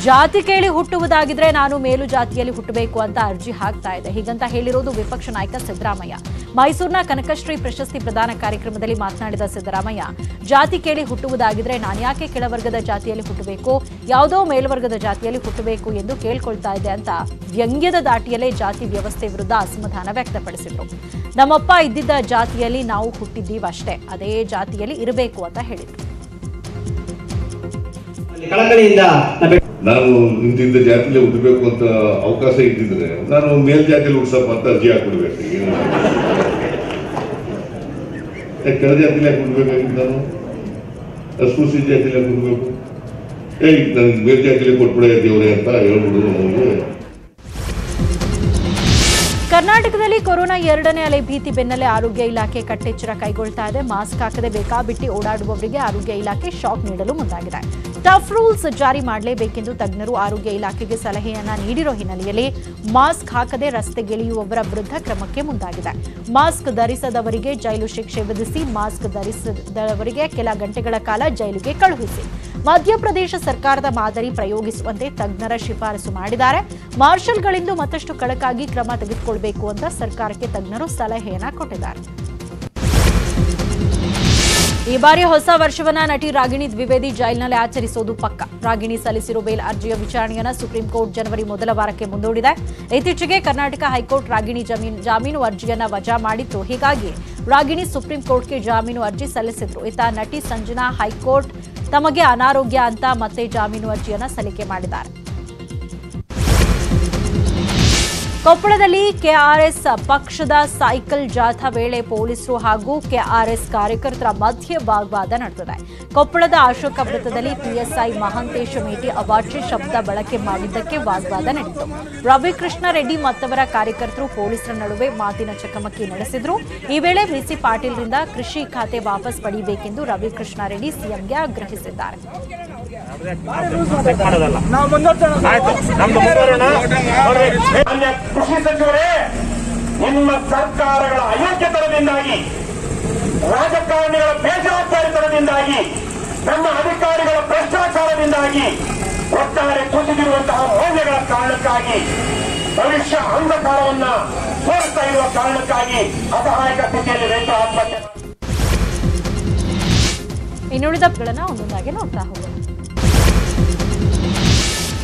ಜಾತಿ ಕೇಳಿ ಹುಟ್ಟುವುದಾಗಿದ್ರೆ ನಾನು ಮೇಲು ಜಾತಿಯಲ್ಲಿ ಹುಟ್ಟಬೇಕು ಅಂತ ಅರ್ಜಿ ಹಾಕ್ತಾ ಇದೆ. ಹೀಗಂತ ಹೇಳಿರೋದು ವಿಪಕ್ಷ ನಾಯಕ ಸಿದ್ದರಾಮಯ್ಯ. ಮೈಸೂರಿನ ಕನಕಶ್ರೀ ಪ್ರಶಸ್ತಿ ಪ್ರದಾನ ಕಾರ್ಯಕ್ರಮದಲ್ಲಿ ಮಾತನಾಡಿದ ಸಿದ್ದರಾಮಯ್ಯ, ಜಾತಿ ಕೇಳಿ ಹುಟ್ಟುವುದಾಗಿದ್ರೆ ನಾನ್ಯಾಕೆ ಕೆಳವರ್ಗದ ಜಾತಿಯಲ್ಲಿ ಹುಟ್ಟಬೇಕು, ಯಾವುದೋ ಮೇಲ್ವರ್ಗದ ಜಾತಿಯಲ್ಲಿ ಹುಟ್ಟಬೇಕು ಎಂದು ಕೇಳ್ಕೊಳ್ತಾ ಇದೆ ಅಂತ ವ್ಯಂಗ್ಯದ ದಾಟಿಯಲ್ಲೇ ಜಾತಿ ವ್ಯವಸ್ಥೆ ವಿರುದ್ಧ ಅಸಮಾಧಾನ ವ್ಯಕ್ತಪಡಿಸಿದ್ರು. ನಮ್ಮಪ್ಪ ಇದ್ದಿದ್ದ ಜಾತಿಯಲ್ಲಿ ನಾವು ಹುಟ್ಟಿದ್ದೀವಷ್ಟೇ, ಅದೇ ಜಾತಿಯಲ್ಲಿ ಇರಬೇಕು ಅಂತ ಹೇಳಿದ್ರು. ನಾನು ಇಂತಿದ್ದ ಜಾತಿಯಲ್ಲಿ ಹುಟ್ಟಬೇಕು ಅಂತ ಅವಕಾಶ ಇದ್ದಿದ್ರೆ ನಾನು ಮೇಲ್ಜಾತಿಯಲ್ಲಿ ಹುಡ್ಸಪ್ಪ ಅಂತ ಅರ್ಜಿ ಹಾಕ್ಬಿಡ್ಬೇಕು. ಕೆಳ ಜಾತಿಯಲ್ಲಿ ಯಾಕೆ ಹುಡ್ಬೇಕಾಗಿತ್ತು? ನಾನು ಅಸ್ಪೃಶ್ಯ ಜಾತಿಯಲ್ಲಿ ಯಾಕೆ ಹುಡ್ಬೇಕು? ನನಗೆ ಮೇಲ್ಜಾತಿಯಲ್ಲಿ ಕೊಟ್ಬಿಡ ದೇವ್ರೆ ಅಂತ ಹೇಳ್ಬಿಡುದು ನಮಗೆ. ಕರ್ನಾಟಕದಲ್ಲಿ ಕೊರೋನಾ 2ನೇ ಅಲೆ ಭೀತಿ ಬೆನ್ನಲ್ಲೇ ಆರೋಗ್ಯ ಇಲಾಖೆ ಕಟ್ಟೆಚ್ಚರ ಕೈಗೊಳ್ತಾ ಇದೆ. ಮಾಸ್ಕ್ ಹಾಕದೆ ಬೇಕಾಬಿಟ್ಟಿ ಓಡಾಡುವವರಿಗೆ ಆರೋಗ್ಯ ಇಲಾಖೆ ಶಾಕ್ ನೀಡಲು ಮುಂದಾಗಿದೆ. ಟಫ್ ರೂಲ್ಸ್ ಜಾರಿ ಮಾಡಲೇಬೇಕೆಂದು ತಜ್ಞರು ಆರೋಗ್ಯ ಇಲಾಖೆಗೆ ಸಲಹೆಯನ್ನ ನೀಡಿರೋ ಹಿನ್ನೆಲೆಯಲ್ಲಿ ಮಾಸ್ಕ್ ಹಾಕದೆ ರಸ್ತೆಗಿಳಿಯುವವರ ವಿರುದ್ಧ ಕ್ರಮಕ್ಕೆ ಮುಂದಾಗಿದೆ. ಮಾಸ್ಕ್ ಧರಿಸದವರಿಗೆ ಜೈಲು ಶಿಕ್ಷೆ ವಿಧಿಸಿ, ಮಾಸ್ಕ್ ಧರಿಸದವರಿಗೆ ಕೆಲ ಗಂಟೆಗಳ ಕಾಲ ಜೈಲಿಗೆ ಕಳುಹಿಸಿ ಮಧ್ಯಪ್ರದೇಶ ಸರ್ಕಾರದ ಮಾದರಿ ಪ್ರಯೋಗಿಸುವಂತೆ ತಜ್ಞರ ಶಿಫಾರಸು ಮಾಡಿದ್ದಾರೆ. ಮಾರ್ಷಲ್ಗಳಿಂದ ಮತ್ತಷ್ಟು ಕಳಕಾಗಿ ಕ್ರಮ ತೆಗೆದುಕೊಳ್ಳಬೇಕು ಅಂತ ಸರ್ಕಾರಕ್ಕೆ ತಜ್ಞರು ಸಲಹೆಯನ್ನ ಕೊಟ್ಟಿದ್ದಾರೆ. ಈ ಬಾರಿ ಹೊಸ ವರ್ಷವನ್ನ ನಟಿ ರಾಗಿಣಿ ದ್ವಿವೇದಿ ಜೈಲಿನಲ್ಲಿ ಆಚರಿಸೋದು ಪಕ್ಕ. ರಾಗಿಣಿ ಸಲ್ಲಿಸಿರೋ ಬೇಲ್ ಅರ್ಜಿಯ ವಿಚಾರಣೆಯನ್ನ ಸುಪ್ರೀಂ ಕೋರ್ಟ್ ಜನವರಿ ಮೊದಲ ವಾರಕ್ಕೆ ಮುಂದೂಡಿದೆ. ಇತ್ತೀಚೆಗೆ ಕರ್ನಾಟಕ ಹೈಕೋರ್ಟ್ ರಾಗಿಣಿ ಜಾಮೀನು ಅರ್ಜಿಯನ್ನ ವಜಾ ಮಾಡಿತ್ತು. ಹೀಗಾಗಿ ರಾಗಿಣಿ ಸುಪ್ರೀಂ ಕೋರ್ಟ್ಗೆ ಜಾಮೀನು ಅರ್ಜಿ ಸಲ್ಲಿಸಿದ್ರು. ಇತ್ತ ನಟಿ ಸಂಜನಾ ಹೈಕೋರ್ಟ್ ತಮಗೆ ಅನಾರೋಗ್ಯ ಅಂತ ಮತ್ತೆ ಜಾಮೀನು ಅರ್ಜಿಯನ್ನ ಸಲ್ಲಿಕೆ ಮಾಡಿದ್ದಾರೆ. ಕೊಪ್ಪಳದಲ್ಲಿ ಕೆಆರ್ಎಸ್ ಪಕ್ಷದ ಸೈಕಲ್ ಜಾಥಾ ವೇಳೆ ಪೊಲೀಸರು ಹಾಗೂ ಕೆಆರ್ಎಸ್ ಕಾರ್ಯಕರ್ತರ ಮಧ್ಯೆ ವಾಗ್ವಾದ ನಡೆದಿದೆ. ಕೊಪ್ಪಳದ ಅಶೋಕ ವೃತ್ತದಲ್ಲಿ ಪಿಎಸ್ಐ ಮಹಾಂತೇಶ ಮೇಟಿ ಅವಾಚ್ಯ ಶಬ್ದ ಬಳಕೆ ಮಾಡಿದ್ದಕ್ಕೆ ವಾಗ್ವಾದ ನಡೆಯಿತು. ರವಿಕೃಷ್ಣ ರೆಡ್ಡಿ ಮತ್ತವರ ಕಾರ್ಯಕರ್ತರು ಪೊಲೀಸರ ನಡುವೆ ಮಾತಿನ ಚಕಮಕಿ ನಡೆಸಿದ್ರು. ಈ ವೇಳೆ ಬಿಸಿ ಪಾಟೀಲ್ರಿಂದ ಕೃಷಿ ಖಾತೆ ವಾಪಸ್ ಪಡೆಯಬೇಕೆಂದು ರವಿಕೃಷ್ಣ ರೆಡ್ಡಿ ಸಿಎಂಗೆ ಆಗ್ರಹಿಸಿದ್ದಾರೆ. ಕೃಷಿ ಸಚಿವರೇ, ನಿಮ್ಮ ಸರ್ಕಾರಗಳ ಅಯೋಗ್ಯತನದಿಂದಾಗಿ, ರಾಜಕಾರಣಿಗಳ ಬೇಜವಾಬ್ದಾರಿತನದಿಂದಾಗಿ, ನಮ್ಮ ಅಧಿಕಾರಿಗಳ ಭ್ರಷ್ಟಾಚಾರದಿಂದಾಗಿ ಒಟ್ಟಾರೆ ಕುಸಿದಿರುವಂತಹ ಮೌಲ್ಯಗಳ ಕಾರಣಕ್ಕಾಗಿ, ಭವಿಷ್ಯ ಅಂಧಕಾರವನ್ನ ತೋರಿಸ್ತಾ ಇರುವ ಕಾರಣಕ್ಕಾಗಿ ಅಸಹಾಯಕ ಸ್ಥಿತಿಯಲ್ಲಿ ರೈತ ಆತ್ಮಹತ್ಯೆ. ಇನ್ನುಳಿದಗಳನ್ನು ಒಂದೊಂದಾಗಿ ನೋಡ್ತಾ ಹೋಗೋಣ.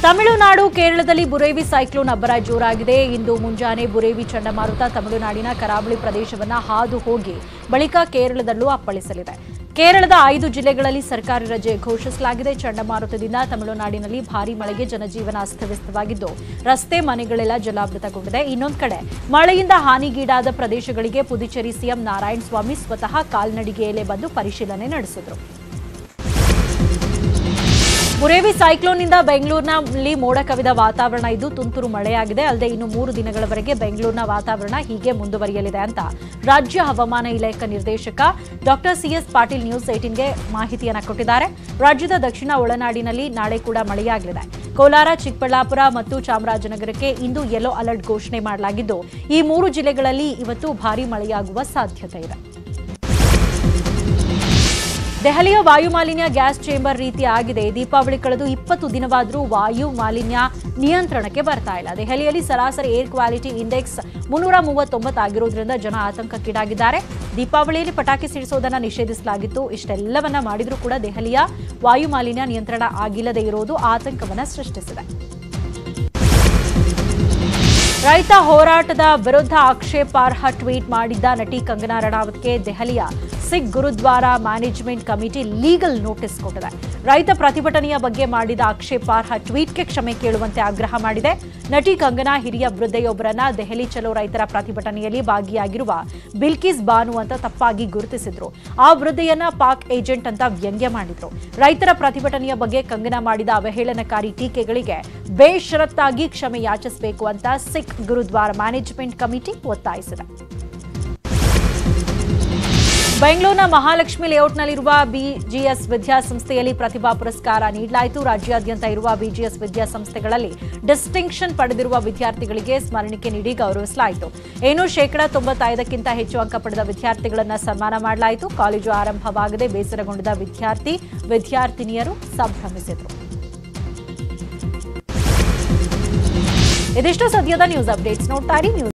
ತಮಿಳುನಾಡು ಕೇರಳದಲ್ಲಿ ಬುರೇವಿ ಸೈಕ್ಲೋನ್ ಅಬ್ಬರ ಜೋರಾಗಿದೆ. ಇಂದು ಮುಂಜಾನೆ ಬುರೇವಿ ಚಂಡಮಾರುತ ತಮಿಳುನಾಡಿನ ಕರಾವಳಿ ಪ್ರದೇಶವನ್ನು ಹಾದು ಹೋಗಿ ಬಳಿಕ ಕೇರಳದಲ್ಲೂ ಅಪ್ಪಳಿಸಲಿದೆ. ಕೇರಳದ 5 ಜಿಲ್ಲೆಗಳಲ್ಲಿ ಸರ್ಕಾರಿ ರಜೆ ಘೋಷಿಸಲಾಗಿದೆ. ಚಂಡಮಾರುತದಿಂದ ತಮಿಳುನಾಡಿನಲ್ಲಿ ಭಾರೀ ಮಳೆಗೆ ಜನಜೀವನ ಅಸ್ತವ್ಯಸ್ತವಾಗಿದ್ದು ರಸ್ತೆ ಮನೆಗಳೆಲ್ಲ ಜಲಾವೃತಗೊಂಡಿದೆ. ಇನ್ನೊಂದು ಕಡೆ ಮಳೆಯಿಂದ ಹಾನಿಗೀಡಾದ ಪ್ರದೇಶಗಳಿಗೆ ಪುದುಚೇರಿ ಸಿಎಂ ನಾರಾಯಣಸ್ವಾಮಿ ಸ್ವತಃ ಕಾಲ್ನಡಿಗೆಯಲ್ಲೇ ಬಂದು ಪರಿಶೀಲನೆ ನಡೆಸಿದರು. ಬುರೇವಿ ಸೈಕ್ಲೋನ್ನಿಂದ ಬೆಂಗಳೂರಿನಲ್ಲಿ ಮೋಡ ಕವಿದ ವಾತಾವರಣ ಇದ್ದು ತುಂತುರು ಮಳೆಯಾಗಿದೆ. ಅಲ್ಲದೆ ಇನ್ನು 3 ದಿನಗಳವರೆಗೆ ಬೆಂಗಳೂರಿನ ವಾತಾವರಣ ಹೀಗೆ ಮುಂದುವರಿಯಲಿದೆ ಅಂತ ರಾಜ್ಯ ಹವಾಮಾನ ಇಲಾಖೆ ನಿರ್ದೇಶಕ ಡಾಕ್ಟರ್ ಸಿಎಸ್ ಪಾಟೀಲ್ ನ್ಯೂಸ್ 18ಗೆ ಮಾಹಿತಿಯನ್ನು ಕೊಟ್ಟಿದ್ದಾರೆ. ರಾಜ್ಯದ ದಕ್ಷಿಣ ಒಳನಾಡಿನಲ್ಲಿ ನಾಳೆ ಕೂಡ ಮಳೆಯಾಗಲಿದೆ. ಕೋಲಾರ, ಚಿಕ್ಕಬಳ್ಳಾಪುರ ಮತ್ತು ಚಾಮರಾಜನಗರಕ್ಕೆ ಇಂದು ಯೆಲ್ಲೋ ಅಲರ್ಟ್ ಘೋಷಣೆ ಮಾಡಲಾಗಿದ್ದು ಈ 3 ಜಿಲ್ಲೆಗಳಲ್ಲಿ ಇವತ್ತು ಭಾರೀ ಮಳೆಯಾಗುವ ಸಾಧ್ಯತೆ ಇದೆ. ದೆಹಲಿಯ ವಾಯು ಮಾಲಿನ್ಯ ಗ್ಯಾಸ್ ಚೇಂಬರ್ ರೀತಿ ಆಗಿದೆ. ದೀಪಾವಳಿ ಕಳೆದು 20 ದಿನವಾದರೂ ವಾಯು ಮಾಲಿನ್ಯ ನಿಯಂತ್ರಣಕ್ಕೆ ಬರ್ತಾ ಇಲ್ಲ. ದೆಹಲಿಯಲ್ಲಿ ಸರಾಸರಿ ಏರ್ ಕ್ವಾಲಿಟಿ ಇಂಡೆಕ್ಸ್ 339 ಆಗಿರೋದ್ರಿಂದ ಜನ ಆತಂಕಕ್ಕೀಡಾಗಿದ್ದಾರೆ. ದೀಪಾವಳಿಯಲ್ಲಿ ಪಟಾಕಿ ಸಿಡಿಸೋದನ್ನು ನಿಷೇಧಿಸಲಾಗಿತ್ತು. ಇಷ್ಟೆಲ್ಲವನ್ನ ಮಾಡಿದ್ರೂ ಕೂಡ ದೆಹಲಿಯ ವಾಯು ಮಾಲಿನ್ಯ ನಿಯಂತ್ರಣ ಆಗಿಲ್ಲದೆ ಇರೋದು ಆತಂಕವನ್ನ ಸೃಷ್ಟಿಸಿದೆ. ರೈತ ಹೋರಾಟದ ವಿರುದ್ಧ ಆಕ್ಷೇಪಾರ್ಹ ಟ್ವೀಟ್ ಮಾಡಿದ್ದ ನಟಿ ಕಂಗನಾ ರಣಾವತ್ಗೆ ದೆಹಲಿಯ Sikh gurdwara management committee legal notice ಕೊಟ್ಟಿದೆ. ರೈತ ಪ್ರತಿಭಟನೆಯ ಬಗ್ಗೆ ಮಾಡಿದ ಆಕ್ಷೇಪಾರ್ಹ ಟ್ವೀಟ್ಗೆ ಕ್ಷಮೆ ಕೇಳುವಂತೆ ಆಗ್ರಹ ಮಾಡಿದೆ. ನಟಿ ಕಂಗನಾ ಹಿರಿಯ ವೃದ್ಧೆಯೊಬ್ಬರನ್ನ ದೆಹಲಿ ಚಲೋ ರೈತರ ಪ್ರತಿಭಟನೆಯಲ್ಲಿ ಭಾಗಿಯಾಗಿರುವ ಬಿಲ್ಕಿಸ್ ಬಾನು ಅಂತ ತಪ್ಪಾಗಿ ಗುರುತಿಸಿದ್ರು. ಆ ವೃದ್ಧೆಯನ್ನ ಪಾಕ್ ಏಜೆಂಟ್ ಅಂತ ವ್ಯಂಗ್ಯ ಮಾಡಿದ್ರು. ರೈತರ ಪ್ರತಿಭಟನೆಯ ಬಗ್ಗೆ ಕಂಗನಾ ಮಾಡಿದ ಅವಹೇಳನಕಾರಿ ಟೀಕೆಗಳಿಗೆ ಬೇಷರತ್ತಾಗಿ ಕ್ಷಮೆ ಯಾಚಿಸಬೇಕು ಅಂತ ಸಿಖ್ ಗುರುದ್ವಾರ ಮ್ಯಾನೇಜ್ಮೆಂಟ್ ಕಮಿಟಿ ಒತ್ತಾಯಿಸಿದೆ. ಬೆಂಗಳೂರಿನ ಮಹಾಲಕ್ಷ್ಮಿ ಲೇಔಟ್ನಲ್ಲಿರುವ ಬಿಜಿಎಸ್ ವಿದ್ಯಾಸಂಸ್ಥೆಯಲ್ಲಿ ಪ್ರತಿಭಾ ಪುರಸ್ಕಾರ ನೀಡಲಾಯಿತು. ರಾಜ್ಯಾದ್ಯಂತ ಇರುವ ಬಿಜಿಎಸ್ ವಿದ್ಯಾಸಂಸ್ಥೆಗಳಲ್ಲಿ ಡಿಸ್ಟಿಂಕ್ಷನ್ ಪಡೆದಿರುವ ವಿದ್ಯಾರ್ಥಿಗಳಿಗೆ ಸ್ಮರಣಿಕೆ ನೀಡಿ ಗೌರವಿಸಲಾಯಿತು. 95% ಹೆಚ್ಚು ಅಂಕ ಪಡೆದ ವಿದ್ಯಾರ್ಥಿಗಳನ್ನು ಸನ್ಮಾನ ಮಾಡಲಾಯಿತು. ಕಾಲೇಜು ಆರಂಭವಾಗದೆ ಬೇಸರಗೊಂಡಿದ್ದ ವಿದ್ಯಾರ್ಥಿನಿಯರು ಸಂಭ್ರಮಿಸಿದರು. ಇದಿಷ್ಟು ಸದ್ಯದ ನ್ಯೂಸ್ ಅಪ್ಡೇಟ್ಸ್. ನೋಡ್ತಾ ಇರಿ ನ್ಯೂಸ್.